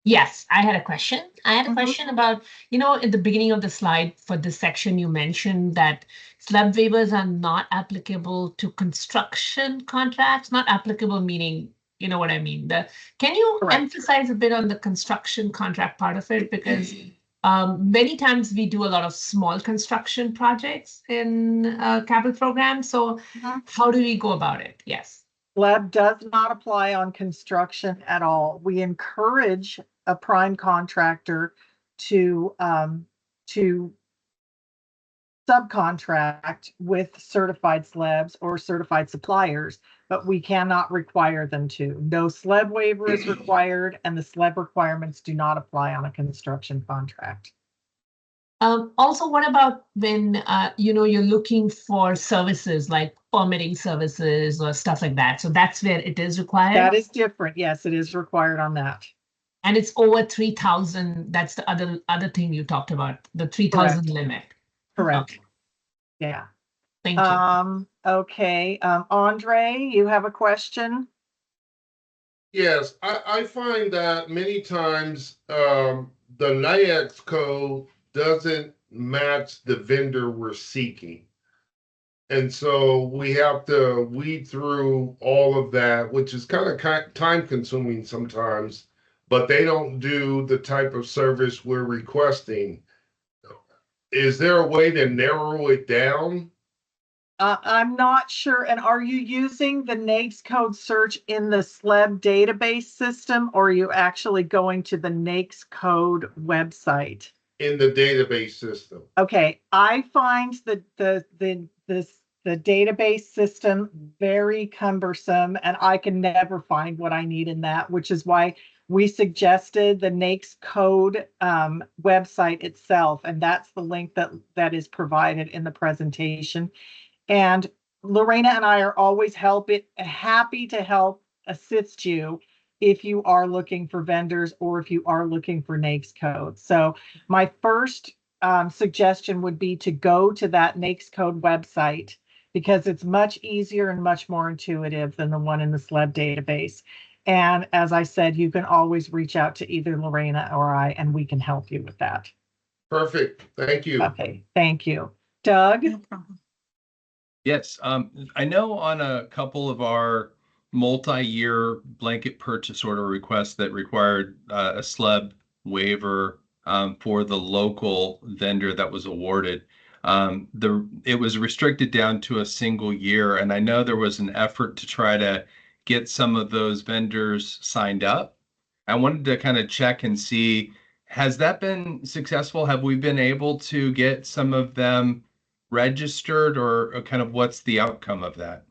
Yes, I had a question. I had a question about, at the beginning of the slide for this section, you mentioned that slab waivers are not applicable to construction contracts, not applicable meaning, you know what I mean? Can you Correct. emphasize a bit on the construction contract part of it? Because many times we do a lot of small construction projects in capital programs. So how do we go about it? Yes. SLEB does not apply on construction at all. We encourage a prime contractor to subcontract with certified slabs or certified suppliers, but we cannot require them to. No SLEB waiver is required, and the SLEB requirements do not apply on a construction contract. Also, what about when you're looking for services like permitting services or stuff like that? So that's where it is required. That is different. Yes, it is required on that. And it's over 3,000. That's the other thing you talked about, the 3,000 limit. Correct. Okay. Yeah. Thank you. Okay. Andre, you have a question? Yes, I find that many times the NAICS code doesn't match the vendor we're seeking. And so we have to weed through all of that, which is kind of time consuming sometimes, but they don't do the type of service we're requesting. Is there a way to narrow it down? I'm not sure. And are you using the NAICS code search in the SLEB database system, or are you actually going to the NAICS code website? In the database system. Okay, I find the database system very cumbersome, and I can never find what I need in that, which is why we suggested the NAICS code website itself, and that's the link that is provided in the presentation. And Lorena and I are always happy to help assist you if you are looking for vendors or if you are looking for NAICS code. So my first suggestion would be to go to that NAICS code website, because it's much easier and much more intuitive than the one in the SLEB database. And as I said, you can always reach out to either Lorena or I, and we can help you with that. Perfect. Thank you. Okay, thank you. Doug? No problem. Yes, I know on a couple of our multi-year blanket purchase order requests that required a SLEB waiver for the local vendor that was awarded. It was restricted down to a single year, and I know there was an effort to try to get some of those vendors signed up. I wanted to kind of check and see, has that been successful? Have we been able to get some of them registered, or kind of what's the outcome of that?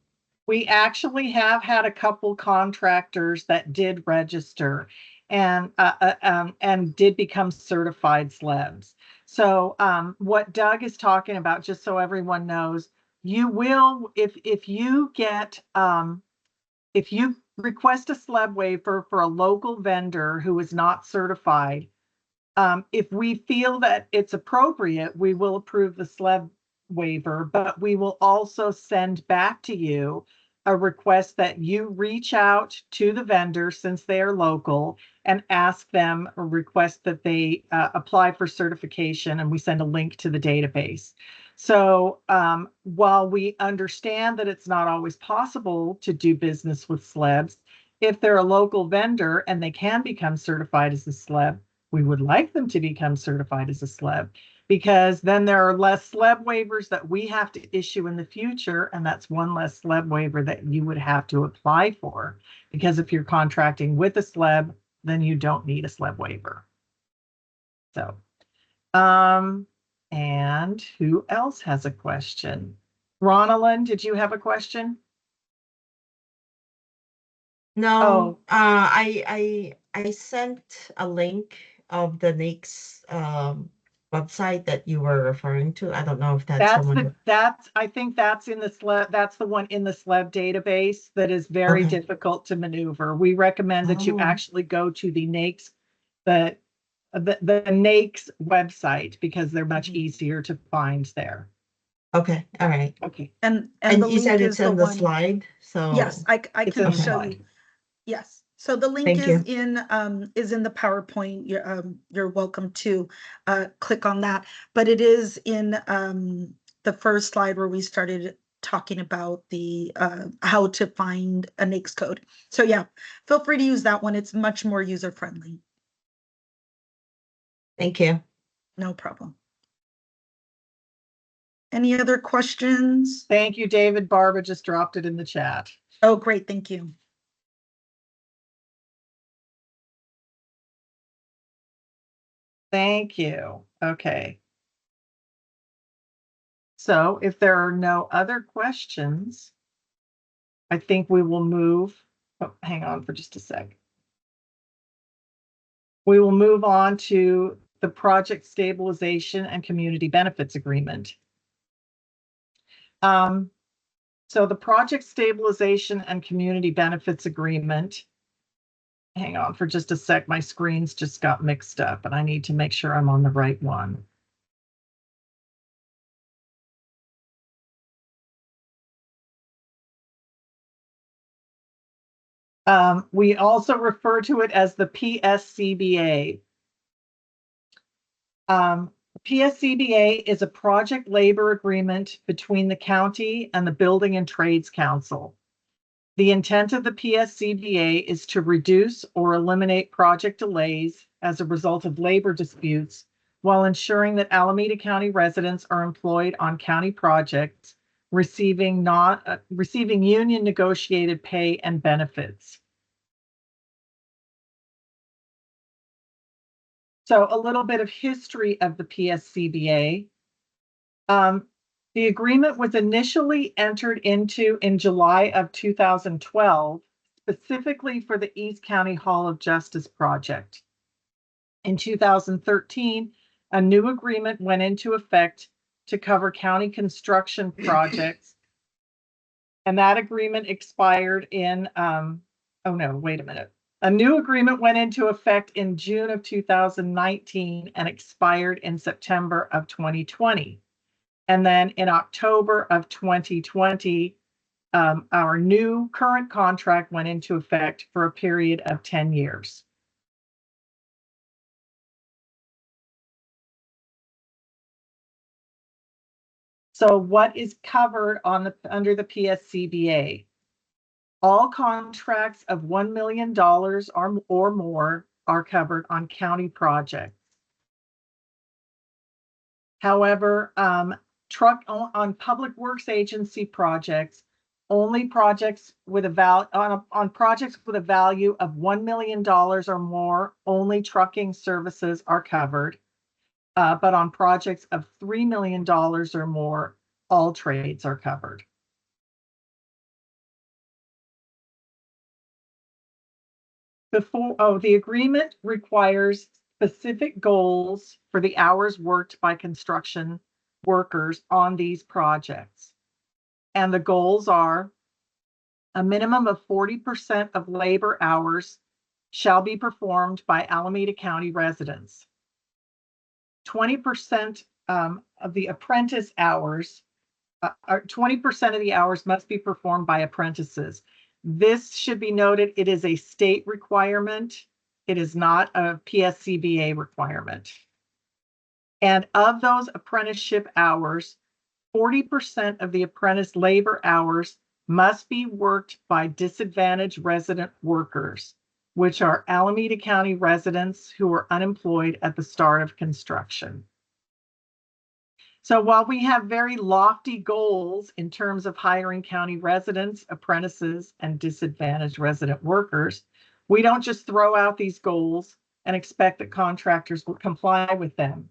We actually have had a couple contractors that did register and did become certified slabs. So what Doug is talking about, just so everyone knows, you will, if you request a slab waiver for a local vendor who is not certified, if we feel that it's appropriate, we will approve the slab waiver, but we will also send back to you a request that you reach out to the vendor, since they are local, and ask them or request that they apply for certification, and we send a link to the database. So while we understand that it's not always possible to do business with slabs, if they're a local vendor and they can become certified as a slab, we would like them to become certified as a slab, because then there are less SLEB waivers that we have to issue in the future, and that's one less SLEB waiver that you would have to apply for. Because if you're contracting with a SLEB, then you don't need a SLEB waiver. So, and who else has a question? Ronalyn, did you have a question? No, I sent a link of the NAICS website that you were referring to. I don't know if that's the one. I think that's in the SLEB, that's the one in the SLEB database that is very Okay. difficult to maneuver. We recommend that you Oh. actually go to the NAICS, the NAICS website, because they're much easier to find there. Okay, all right. Okay. And And the you link said is it's in the one. slide, so. Yes, I It's can in the show slide. you. Yes. So the link Thank is you. in the PowerPoint. You're welcome to click on that. But it is in the first slide where we started talking about the how to find a NAICS code. So yeah, feel free to use that one. It's much more user friendly. Thank you. No problem. Any other questions? Thank you, David. Barbara just dropped it in the chat. Oh, great. Thank you. Thank you. Okay. So if there are no other questions, I think we will move. Oh, hang on for just a sec. We will move on to the Project Stabilization and Community Benefits Agreement. So the Project Stabilization and Community Benefits Agreement, hang on for just a sec, my screens just got mixed up and I need to make sure I'm on the right one. We also refer to it as the PSCBA. PSCBA is a project labor agreement between the county and the Building and Trades Council. The intent of the PSCBA is to reduce or eliminate project delays as a result of labor disputes while ensuring that Alameda County residents are employed on county projects, receiving union negotiated pay and benefits. So a little bit of history of the PSCBA. The agreement was initially entered into in July of 2012, specifically for the East County Hall of Justice project. In 2013, a new agreement went into effect to cover county construction projects. And that agreement expired in, oh no, wait a minute. A new agreement went into effect in June of 2019 and expired in September of 2020. And then in October of 2020, our new current contract went into effect for a period of 10 years. So what is covered under the PSCBA? All contracts of $1 million or more are covered on county projects. However, on public works agency projects, only projects with on projects with a value of $1 million or more, only trucking services are covered. But on projects of $3 million or more, all trades are covered. The agreement requires specific goals for the hours worked by construction workers on these projects. And the goals are a minimum of 40% of labor hours shall be performed by Alameda County residents. 20% of the apprentice hours, 20% of the hours must be performed by apprentices. This should be noted, it is a state requirement. It is not a PSCBA requirement. And of those apprenticeship hours, 40% of the apprentice labor hours must be worked by disadvantaged resident workers, which are Alameda County residents who are unemployed at the start of construction. So while we have very lofty goals in terms of hiring county residents, apprentices, and disadvantaged resident workers, we don't just throw out these goals and expect that contractors will comply with them.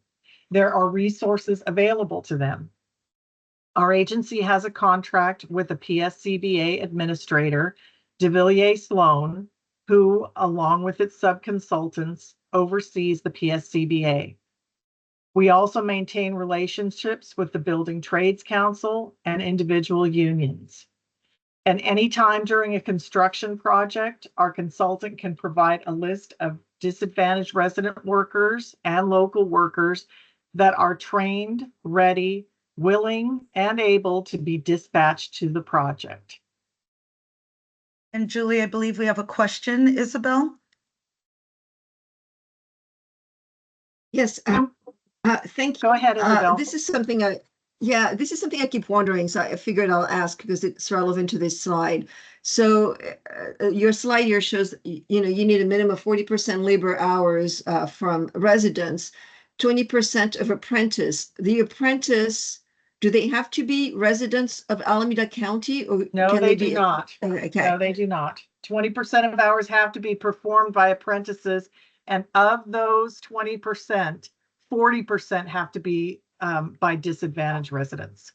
There are resources available to them. Our agency has a contract with a PSCBA administrator, DeVilliers Sloan, who, along with its subconsultants, oversees the PSCBA. We also maintain relationships with the Building Trades Council and individual unions. And anytime during a construction project, our consultant can provide a list of disadvantaged resident workers and local workers that are trained, ready, willing, and able to be dispatched to the project. And Julie, I believe we have a question, Isabel. Yes. Thank you. Go ahead, Isabel. This is something I keep wondering, so I figured I'll ask because it's relevant to this slide. So your slide here shows, you need a minimum of 40% labor hours from residents, 20% of apprentice. The apprentice, do they have to be residents of Alameda County, or No, can they be? do not. Okay. No, they do not. 20% of hours have to be performed by apprentices, and of those 20%, 40% have to be by disadvantaged residents.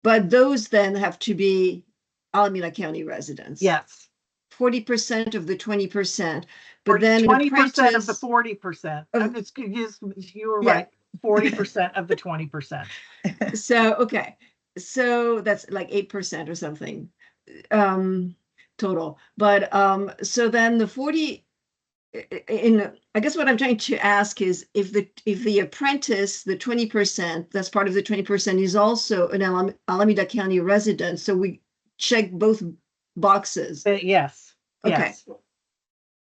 But those then have to be Alameda County residents. Yes. 40% of the 20%, but then 20% of the 40%. You were right. 40% of the 20%. So, okay. So that's like 8% or something total. But so then the 40, I guess what I'm trying to ask is if the apprentice, the 20%, that's part of the 20%, is also an Alameda County resident. So we check both boxes. Yes. Okay.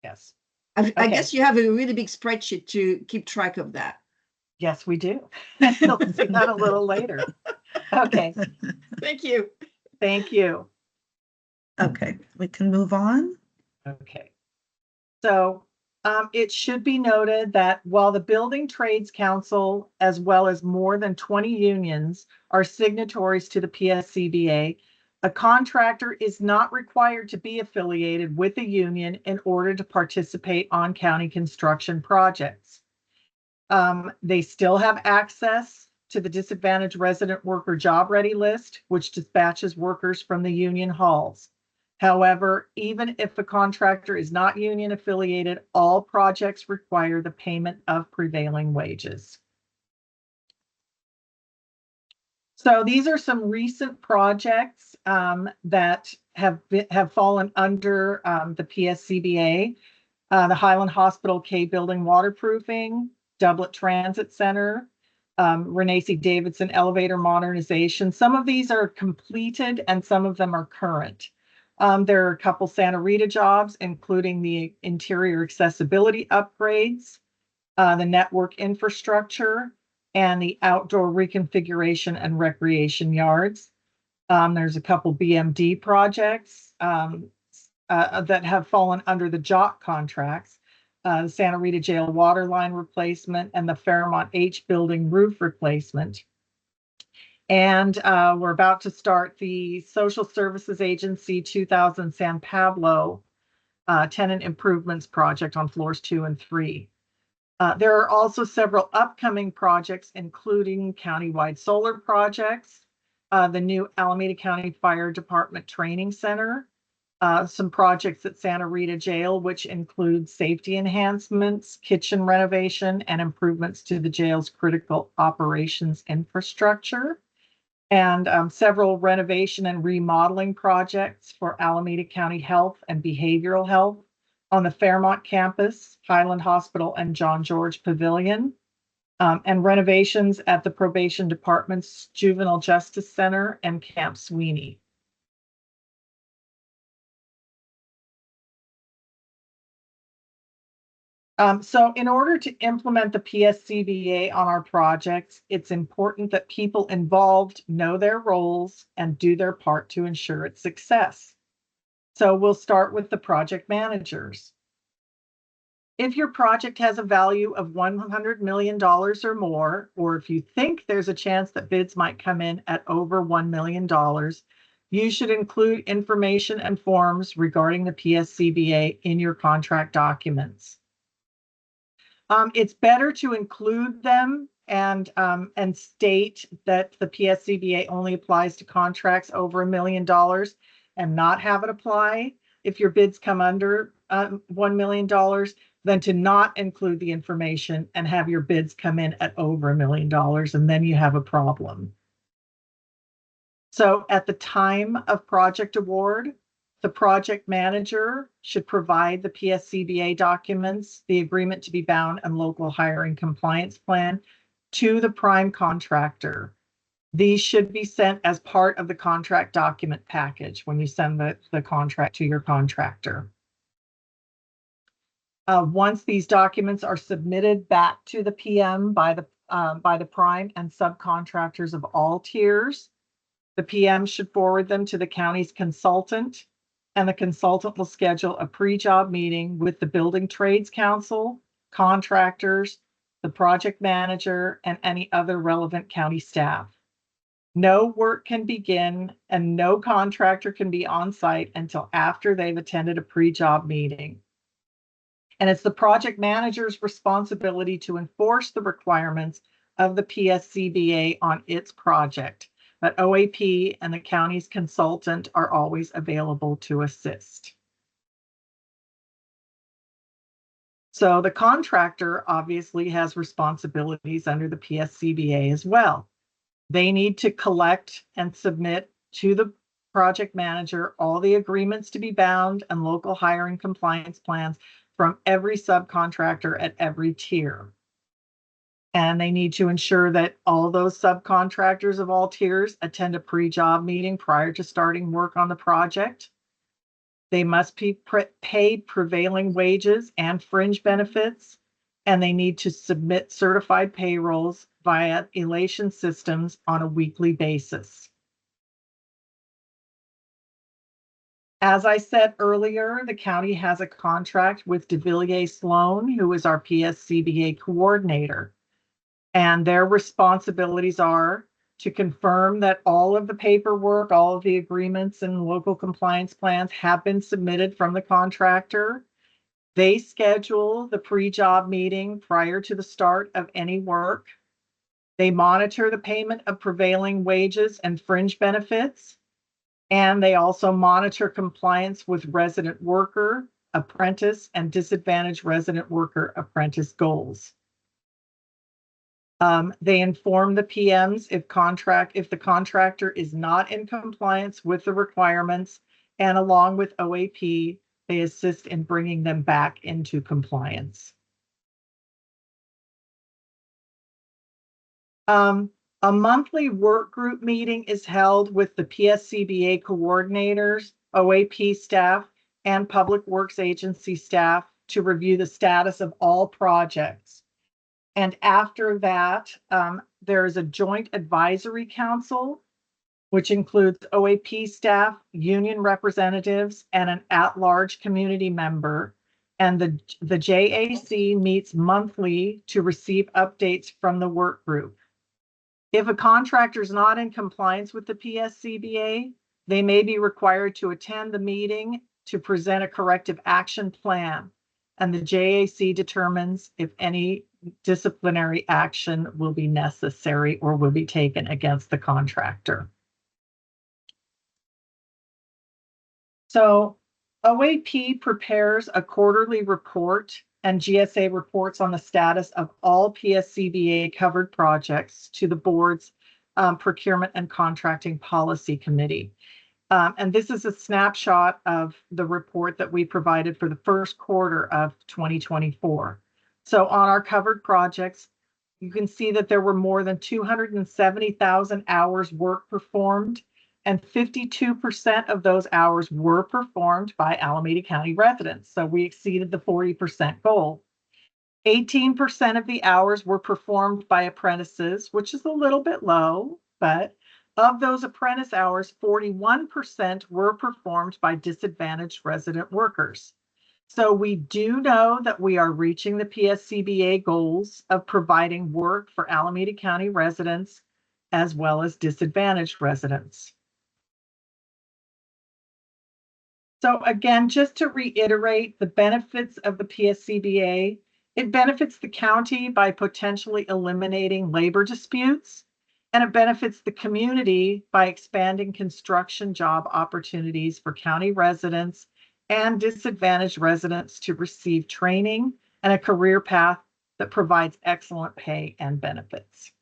Yes. I guess you have a really big spreadsheet to keep track of that. Yes, we do. You'll see that a little later. Okay. Thank you. Thank you. Okay, we can move on. Okay. So it should be noted that while the Building Trades Council, as well as more than 20 unions, are signatories to the PSCBA, a contractor is not required to be affiliated with a union in order to participate on county construction projects. They still have access to the disadvantaged resident worker job ready list, which dispatches workers from the union halls. However, even if the contractor is not union affiliated, all projects require the payment of prevailing wages. So these are some recent projects that have fallen under the PSCBA. The Highland Hospital K building waterproofing, Doublet Transit Center, Renee C. Davidson elevator modernization. Some of these are completed and some of them are current. There are a couple Santa Rita jobs, including the interior accessibility upgrades, the network infrastructure, and the outdoor reconfiguration and recreation yards. There's a couple BMD projects that have fallen under the JOC contracts, the Santa Rita Jail water line replacement and the Fairmont H building roof replacement. And we're about to start the Social Services Agency 2000 San Pablo tenant improvements project on floors 2 and 3. There are also several upcoming projects, including countywide solar projects, the new Alameda County Fire Department Training Center, some projects at Santa Rita Jail, which include safety enhancements, kitchen renovation, and improvements to the jail's critical operations infrastructure, and several renovation and remodeling projects for Alameda County Health and Behavioral Health on the Fairmont campus, Highland Hospital, and John George Pavilion, and renovations at the Probation Department's Juvenile Justice Center and Camp Sweeney. So in order to implement the PSCBA on our projects, it's important that people involved know their roles and do their part to ensure its success. So we'll start with the project managers. If your project has a value of $100 million or more, or if you think there's a chance that bids might come in at over $1 million, you should include information and forms regarding the PSCBA in your contract documents. It's better to include them and state that the PSCBA only applies to contracts over $1 million and not have it apply if your bids come under $1 million, than to not include the information and have your bids come in at over $1 million, and then you have a problem. So at the time of project award, the project manager should provide the PSCBA documents, the agreement to be bound, and local hiring compliance plan to the prime contractor. These should be sent as part of the contract document package when you send the contract to your contractor. Once these documents are submitted back to the PM by the prime and subcontractors of all tiers, the PM should forward them to the county's consultant, and the consultant will schedule a pre-job meeting with the Building Trades Council, contractors, the project manager, and any other relevant county staff. No work can begin and no contractor can be on site until after they've attended a pre-job meeting. And it's the project manager's responsibility to enforce the requirements of the PSCBA on its project, but OAP and the county's consultant are always available to assist. So the contractor obviously has responsibilities under the PSCBA as well. They need to collect and submit to the project manager all the agreements to be bound and local hiring compliance plans from every subcontractor at every tier. And they need to ensure that all those subcontractors of all tiers attend a pre-job meeting prior to starting work on the project. They must be paid prevailing wages and fringe benefits, and they need to submit certified payrolls via Elation systems on a weekly basis. As I said earlier, the county has a contract with DeVilliers Sloan, who is our PSCBA coordinator. And their responsibilities are to confirm that all of the paperwork, all of the agreements and local compliance plans have been submitted from the contractor. They schedule the pre-job meeting prior to the start of any work. They monitor the payment of prevailing wages and fringe benefits. And they also monitor compliance with resident worker, apprentice, and disadvantaged resident worker apprentice goals. They inform the PMs if the contractor is not in compliance with the requirements, and along with OAP, they assist in bringing them back into compliance. A monthly work group meeting is held with the PSCBA coordinators, OAP staff, and Public Works Agency staff to review the status of all projects. And after that, there is a joint advisory council, which includes OAP staff, union representatives, and an at-large community member. And the JAC meets monthly to receive updates from the work group. If a contractor is not in compliance with the PSCBA, they may be required to attend the meeting to present a corrective action plan. And the JAC determines if any disciplinary action will be necessary or will be taken against the contractor. So OAP prepares a quarterly report, and GSA reports on the status of all PSCBA covered projects to the board's Procurement and Contracting Policy Committee. And this is a snapshot of the report that we provided for the first quarter of 2024. So on our covered projects, you can see that there were more than 270,000 hours work performed, and 52% of those hours were performed by Alameda County residents. So we exceeded the 40% goal. 18% of the hours were performed by apprentices, which is a little bit low, but of those apprentice hours, 41% were performed by disadvantaged resident workers. So we do know that we are reaching the PSCBA goals of providing work for Alameda County residents as well as disadvantaged residents. So again, just to reiterate the benefits of the PSCBA, it benefits the county by potentially eliminating labor disputes, and it benefits the community by expanding construction job opportunities for county residents and disadvantaged residents to receive training and a career path that provides excellent pay and benefits.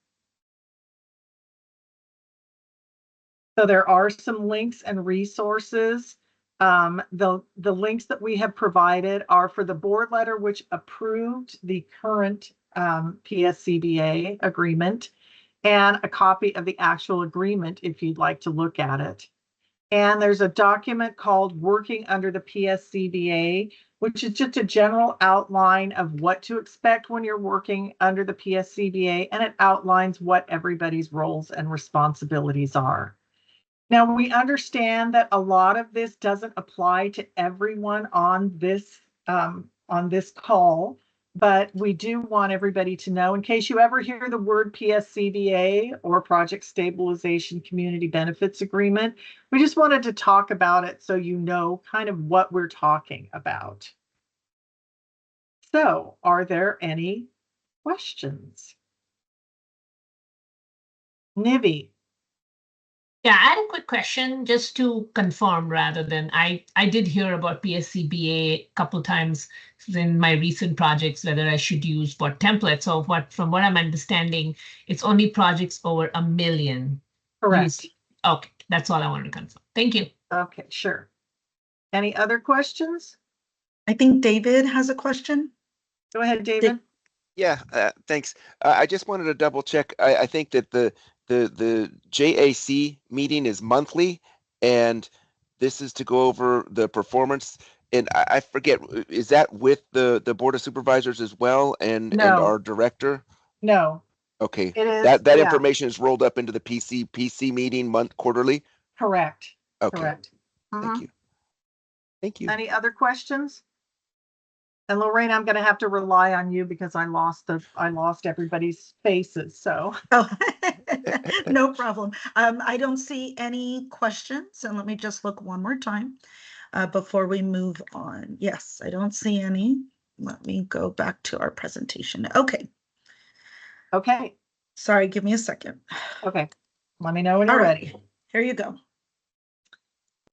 So there are some links and resources. The links that we have provided are for the board letter, which approved the current PSCBA agreement, and a copy of the actual agreement if you'd like to look at it. And there's a document called Working Under the PSCBA, which is just a general outline of what to expect when you're working under the PSCBA, and it outlines what everybody's roles and responsibilities are. Now, we understand that a lot of this doesn't apply to everyone on this call, but we do want everybody to know, in case you ever hear the word PSCBA or Project Stabilization Community Benefits Agreement, we just wanted to talk about it so you know kind of what we're talking about. So, are there any questions? Nivi. Yeah, I had a quick question just to confirm rather than I did hear about PSCBA a couple times in my recent projects, whether I should use what template. So from what I'm understanding, it's only projects over $1 million. Correct. Okay, that's all I wanted to confirm. Thank you. Okay, sure. Any other questions? I think David has a question. Go ahead, David. Yeah, thanks. I just wanted to double check. I think that the JAC meeting is monthly, and this is to go over the performance. And I forget, is that with the Board of Supervisors as well and our director? No. Okay. It is That information is rolled up into the PC meeting quarterly? Correct. Okay. Correct. Thank you. Thank you. Any other questions? And Lorraine, I'm going to have to rely on you because I lost everybody's faces. So Oh, no problem. I don't see any questions, and let me just look one more time before we move on. Yes, I don't see any. Let me go back to our presentation. Okay. Okay. Sorry, give me a second. Okay. Let me know when you're ready. Here you go.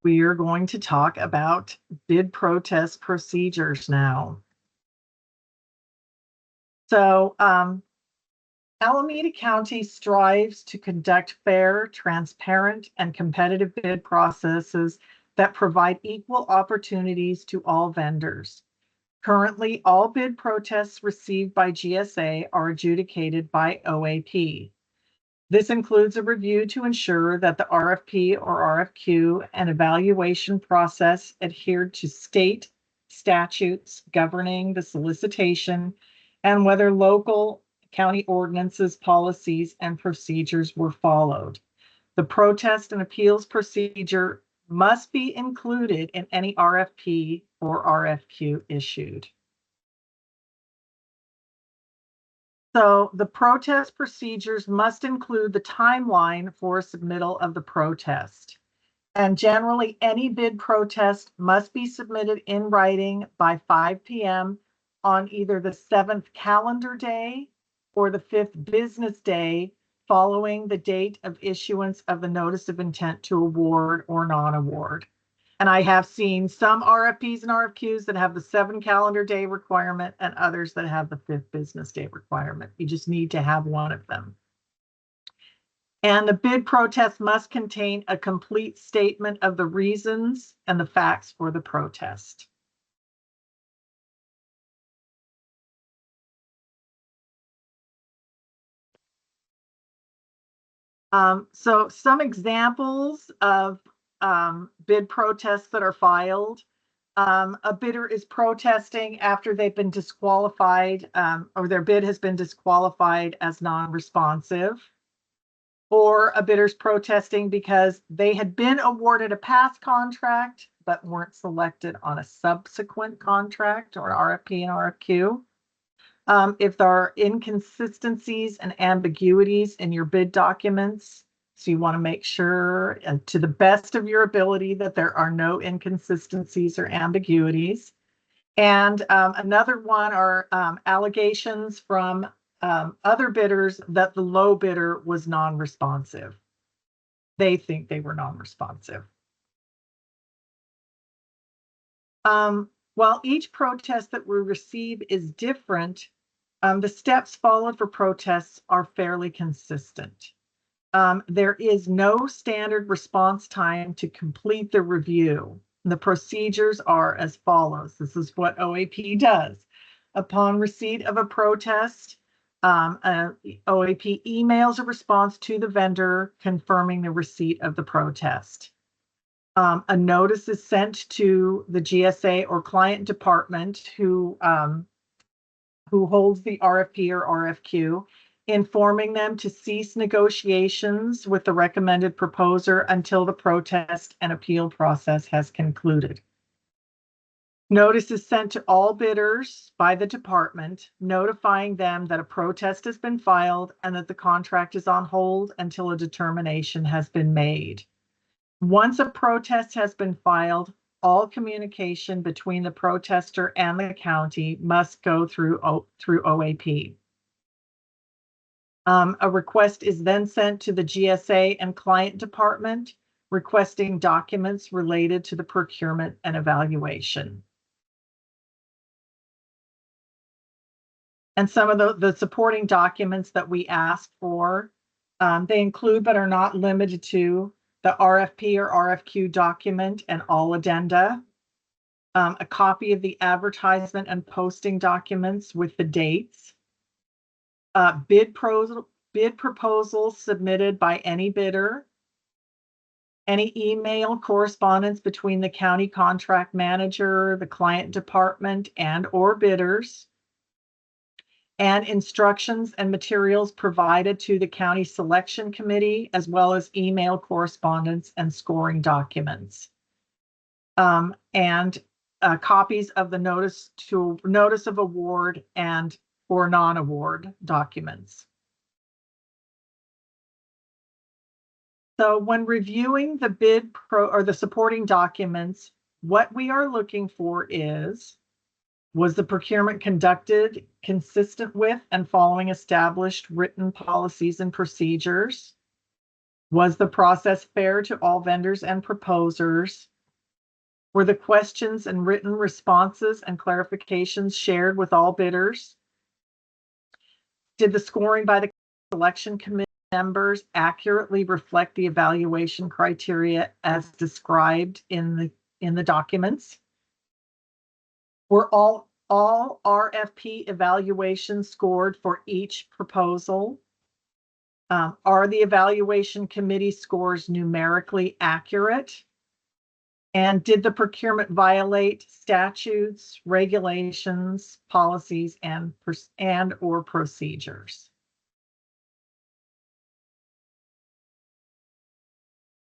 We are going to talk about bid protest procedures now. So Alameda County strives to conduct fair, transparent, and competitive bid processes that provide equal opportunities to all vendors. Currently, all bid protests received by GSA are adjudicated by OAP. This includes a review to ensure that the RFP or RFQ and evaluation process adhered to state statutes governing the solicitation and whether local county ordinances, policies, and procedures were followed. The protest and appeals procedure must be included in any RFP or RFQ issued. So the protest procedures must include the timeline for submittal of the protest. And generally, any bid protest must be submitted in writing by 5 p.m. on either the 7th calendar day or the 5th business day following the date of issuance of the notice of intent to award or non-award. And I have seen some RFPs and RFQs that have the 7 calendar day requirement and others that have the 5th business day requirement. You just need to have one of them. And the bid protest must contain a complete statement of the reasons and the facts for the protest. So some examples of bid protests that are filed. A bidder is protesting after they've been disqualified or their bid has been disqualified as non-responsive. Or a bidder's protesting because they had been awarded a past contract, but weren't selected on a subsequent contract or RFP and RFQ. If there are inconsistencies and ambiguities in your bid documents, so you want to make sure, and to the best of your ability, that there are no inconsistencies or ambiguities. And another one are allegations from other bidders that the low bidder was non-responsive. They think they were non-responsive. While each protest that we receive is different, the steps followed for protests are fairly consistent. There is no standard response time to complete the review. The procedures are as follows. This is what OAP does. Upon receipt of a protest, OAP emails a response to the vendor confirming the receipt of the protest. A notice is sent to the GSA or client department who holds the RFP or RFQ, informing them to cease negotiations with the recommended proposer until the protest and appeal process has concluded. Notice is sent to all bidders by the department, notifying them that a protest has been filed and that the contract is on hold until a determination has been made. Once a protest has been filed, all communication between the protester and the county must go through OAP. A request is then sent to the GSA and client department requesting documents related to the procurement and evaluation. And some of the supporting documents that we ask for, they include but are not limited to the RFP or RFQ document and all addenda, a copy of the advertisement and posting documents with the dates, bid proposals submitted by any bidder, any email correspondence between the county contract manager, the client department, and or bidders, and instructions and materials provided to the county selection committee, as well as email correspondence and scoring documents. And copies of the notice of award and or non-award documents. So when reviewing the bid or the supporting documents, what we are looking for is, was the procurement conducted consistent with and following established written policies and procedures? Was the process fair to all vendors and proposers? Were the questions and written responses and clarifications shared with all bidders? Did the scoring by the selection committee members accurately reflect the evaluation criteria as described in the documents? Were all RFP evaluations scored for each proposal? Are the evaluation committee scores numerically accurate? And did the procurement violate statutes, regulations, policies, and or procedures?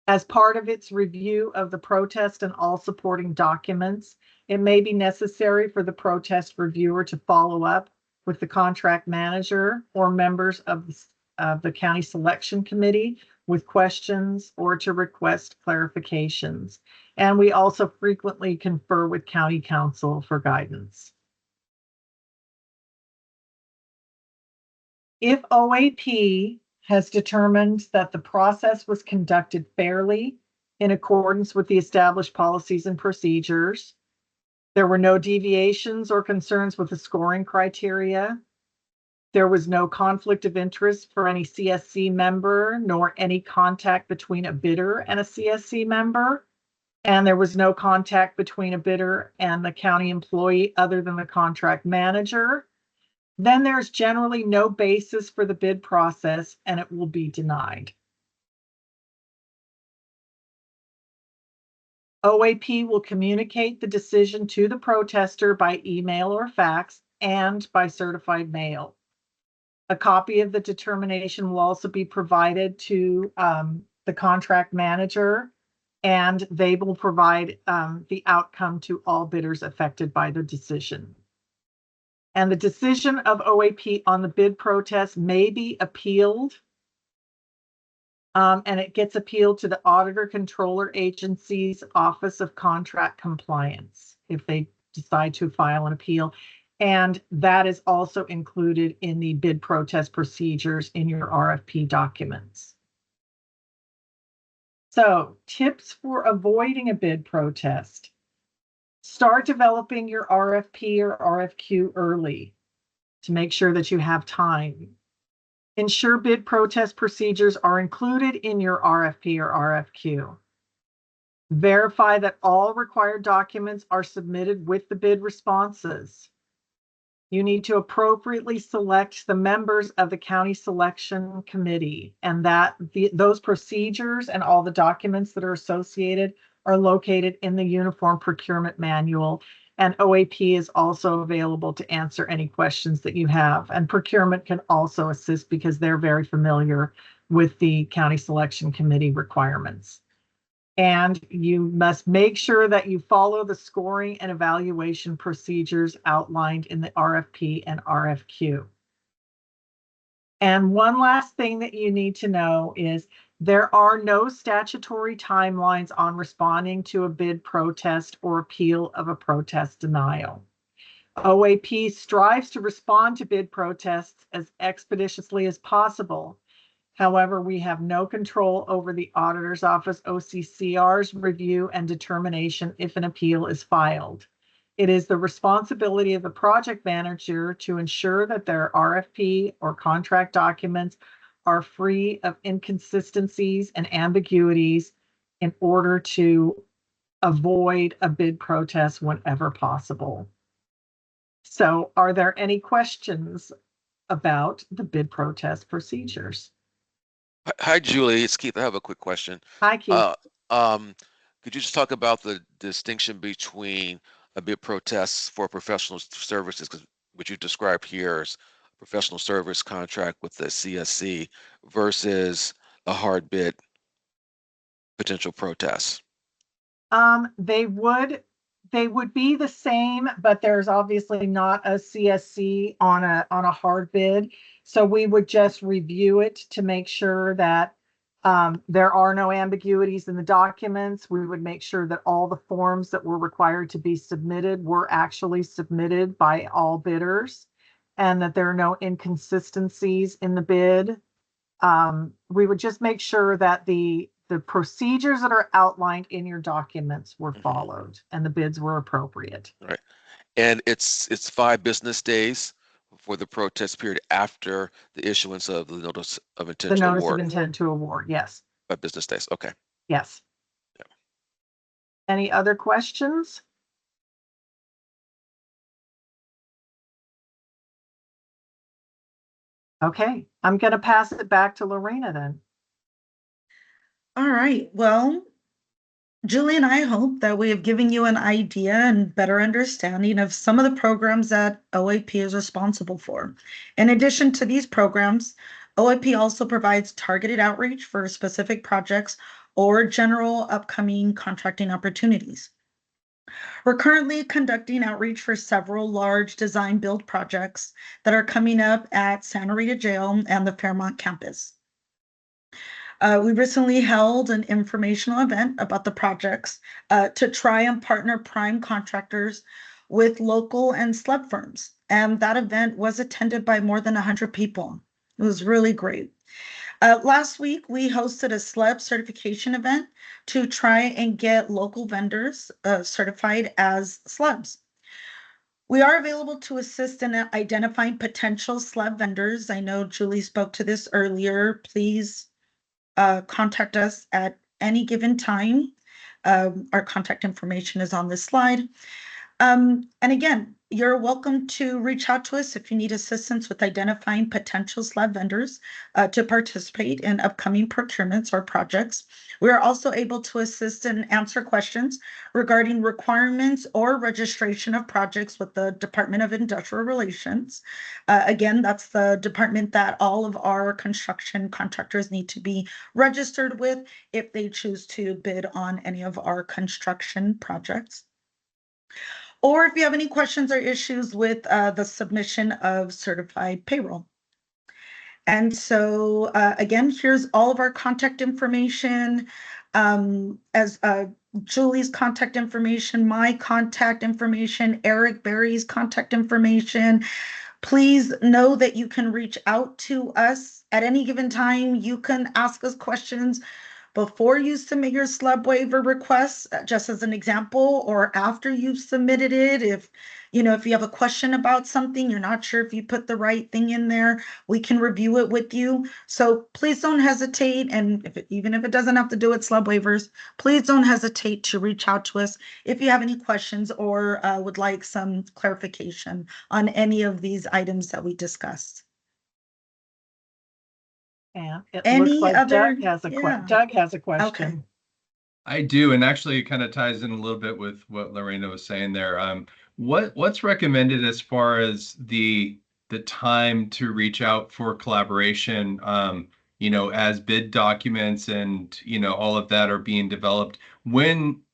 As part of its review of the protest and all supporting documents, it may be necessary for the protest reviewer to follow up with the contract manager or members of the county selection committee with questions or to request clarifications. And we also frequently confer with county counsel for guidance. If OAP has determined that the process was conducted fairly in accordance with the established policies and procedures, there were no deviations or concerns with the scoring criteria, there was no conflict of interest for any CSC member, nor any contact between a bidder and a CSC member, and there was no contact between a bidder and the county employee other than the contract manager, then there's generally no basis for the bid process and it will be denied. OAP will communicate the decision to the protester by email or fax and by certified mail. A copy of the determination will also be provided to the contract manager and they will provide the outcome to all bidders affected by the decision. And the decision of OAP on the bid protest may be appealed, and it gets appealed to the Auditor Controller Agency's Office of Contract Compliance if they decide to file an appeal. And that is also included in the bid protest procedures in your RFP documents. So, tips for avoiding a bid protest. Start developing your RFP or RFQ early to make sure that you have time. Ensure bid protest procedures are included in your RFP or RFQ. Verify that all required documents are submitted with the bid responses. You need to appropriately select the members of the county selection committee, and that those procedures and all the documents that are associated are located in the Uniform Procurement Manual. And OAP is also available to answer any questions that you have. And procurement can also assist because they're very familiar with the county selection committee requirements. And you must make sure that you follow the scoring and evaluation procedures outlined in the RFP and RFQ. And one last thing that you need to know is there are no statutory timelines on responding to a bid protest or appeal of a protest denial. OAP strives to respond to bid protests as expeditiously as possible. However, we have no control over the Auditor's Office OCCR's review and determination if an appeal is filed. It is the responsibility of the project manager to ensure that their RFP or contract documents are free of inconsistencies and ambiguities in order to avoid a bid protest whenever possible. So, are there any questions about the bid protest procedures? Hi, Julie. It's Keith. I have a quick question. Hi, Keith. Could you just talk about the distinction between a bid protest for professional services, which you described here as professional service contract with the CSC versus a hard bid potential protest? They would be the same, but there's obviously not a CSC on a hard bid. So we would just review it to make sure that there are no ambiguities in the documents. We would make sure that all the forms that were required to be submitted were actually submitted by all bidders and that there are no inconsistencies in the bid. We would just make sure that the procedures that are outlined in your documents were followed and the bids were appropriate. Right. And it's 5 business days for the protest period after the issuance of the notice of intent to award. The notice of intent to award, yes. 5 business days. Okay. Yes. Yeah. Any other questions? Okay, I'm going to pass it back to Lorena then. All right. Well, Julie and I hope that we have given you an idea and better understanding of some of the programs that OAP is responsible for. In addition to these programs, OAP also provides targeted outreach for specific projects or general upcoming contracting opportunities. We're currently conducting outreach for several large design build projects that are coming up at Santa Rita Jail and the Fairmont campus. We recently held an informational event about the projects to try and partner prime contractors with local and SLEB firms. And that event was attended by more than 100 people. It was really great. Last week, we hosted a SLEB certification event to try and get local vendors certified as SLEBs. We are available to assist in identifying potential SLEB vendors. I know Julie spoke to this earlier. Please contact us at any given time. Our contact information is on this slide. And again, you're welcome to reach out to us if you need assistance with identifying potential SLAB vendors to participate in upcoming procurements or projects. We are also able to assist and answer questions regarding requirements or registration of projects with the Department of Industrial Relations. Again, that's the department that all of our construction contractors need to be registered with if they choose to bid on any of our construction projects. Or if you have any questions or issues with the submission of certified payroll. And so again, here's all of our contact information, as Julie's contact information, my contact information, Eric Berry's contact information. Please know that you can reach out to us at any given time. You can ask us questions before you submit your SLUB waiver request, just as an example, or after you've submitted it. If you have a question about something, you're not sure if you put the right thing in there, we can review it with you. So please don't hesitate. And even if it doesn't have to do with SLUB waivers, please don't hesitate to reach out to us if you have any questions or would like some clarification on any of these items that we discussed. And it Any looks like other- Doug has a yeah. Doug has a question. Okay. I do, and actually it kind of ties in a little bit with what Lorena was saying there. What's recommended as far as the time to reach out for collaboration, as bid documents and, all of that are being developed? When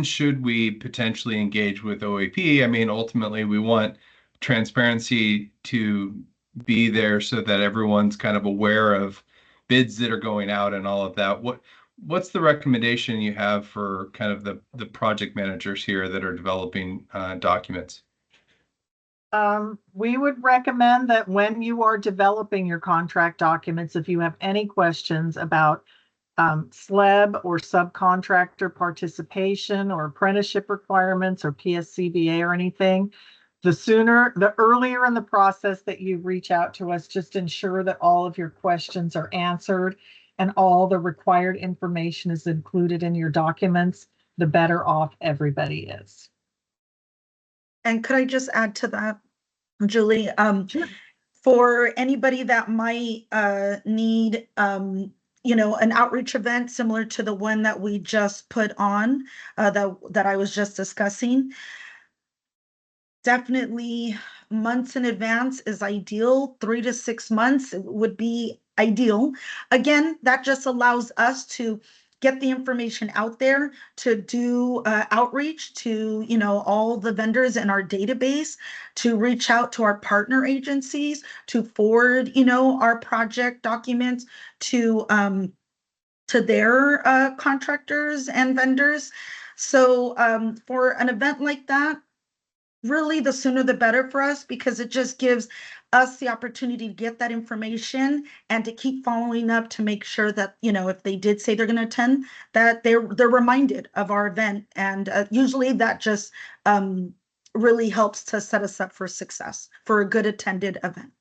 should we potentially engage with OAP? I mean, ultimately we want transparency to be there so that everyone's kind of aware of bids that are going out and all of that. What's the recommendation you have for kind of the project managers here that are developing documents? We would recommend that when you are developing your contract documents, if you have any questions about SLEB or subcontractor participation or apprenticeship requirements or PSCBA or anything, the earlier in the process that you reach out to us, just ensure that all of your questions are answered and all the required information is included in your documents, the better off everybody is. And could I just add to that, Julie? Sure. For anybody that might need, an outreach event similar to the one that we just put on, that I was just discussing, definitely months in advance is ideal. 3 to 6 months would be ideal. Again, that just allows us to get the information out there, to do outreach to all the vendors in our database, to reach out to our partner agencies, to forward our project documents to their contractors and vendors. So for an event like that, really the sooner the better for us, because it just gives us the opportunity to get that information and to keep following up to make sure that, if they did say they're going to attend, that they're reminded of our event. And usually that just really helps to set us up for success, for a good attended event.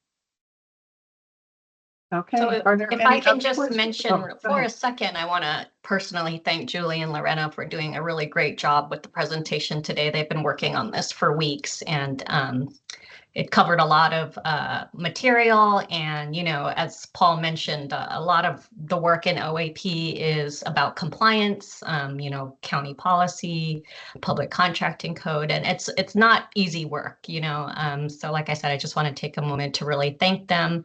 Okay. So if I can just mention for ahead. a second, I want to personally thank Julie and Lorena for doing a really great job with the presentation today. They've been working on this for weeks, and it covered a lot of material. And, as Paul mentioned, a lot of the work in OAP is about compliance, county policy, public contracting code, and it's not easy work, So like I said, I just want to take a moment to really thank them.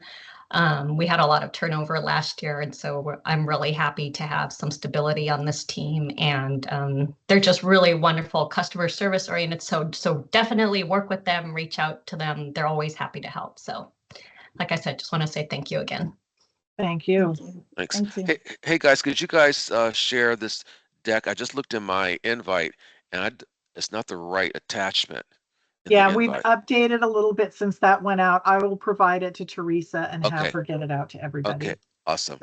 We had a lot of turnover last year, and so I'm really happy to have some stability on this team, and they're just really wonderful, customer service oriented. So definitely work with them, reach out to them. They're always happy to help. So like I said, just want to say thank you again. Thank you. Thanks. Thank you. Hey guys, could you guys share this deck? I just looked in my invite and it's not the right attachment. Yeah, we've updated a little bit since that went out. I will provide it to Teresa and have her get it out to everybody. Okay, awesome.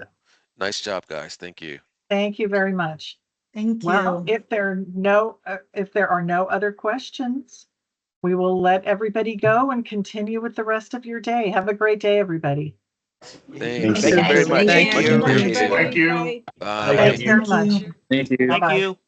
Nice job, guys. Thank you. Thank you very much. Thank you. Well, if there are no other questions, we will let everybody go and continue with the rest of your day. Have a great day, everybody. Thank you very much. Thank you. Much appreciated. Thank you. Bye. Thanks very much. Thank you. Bye-bye. Thank you.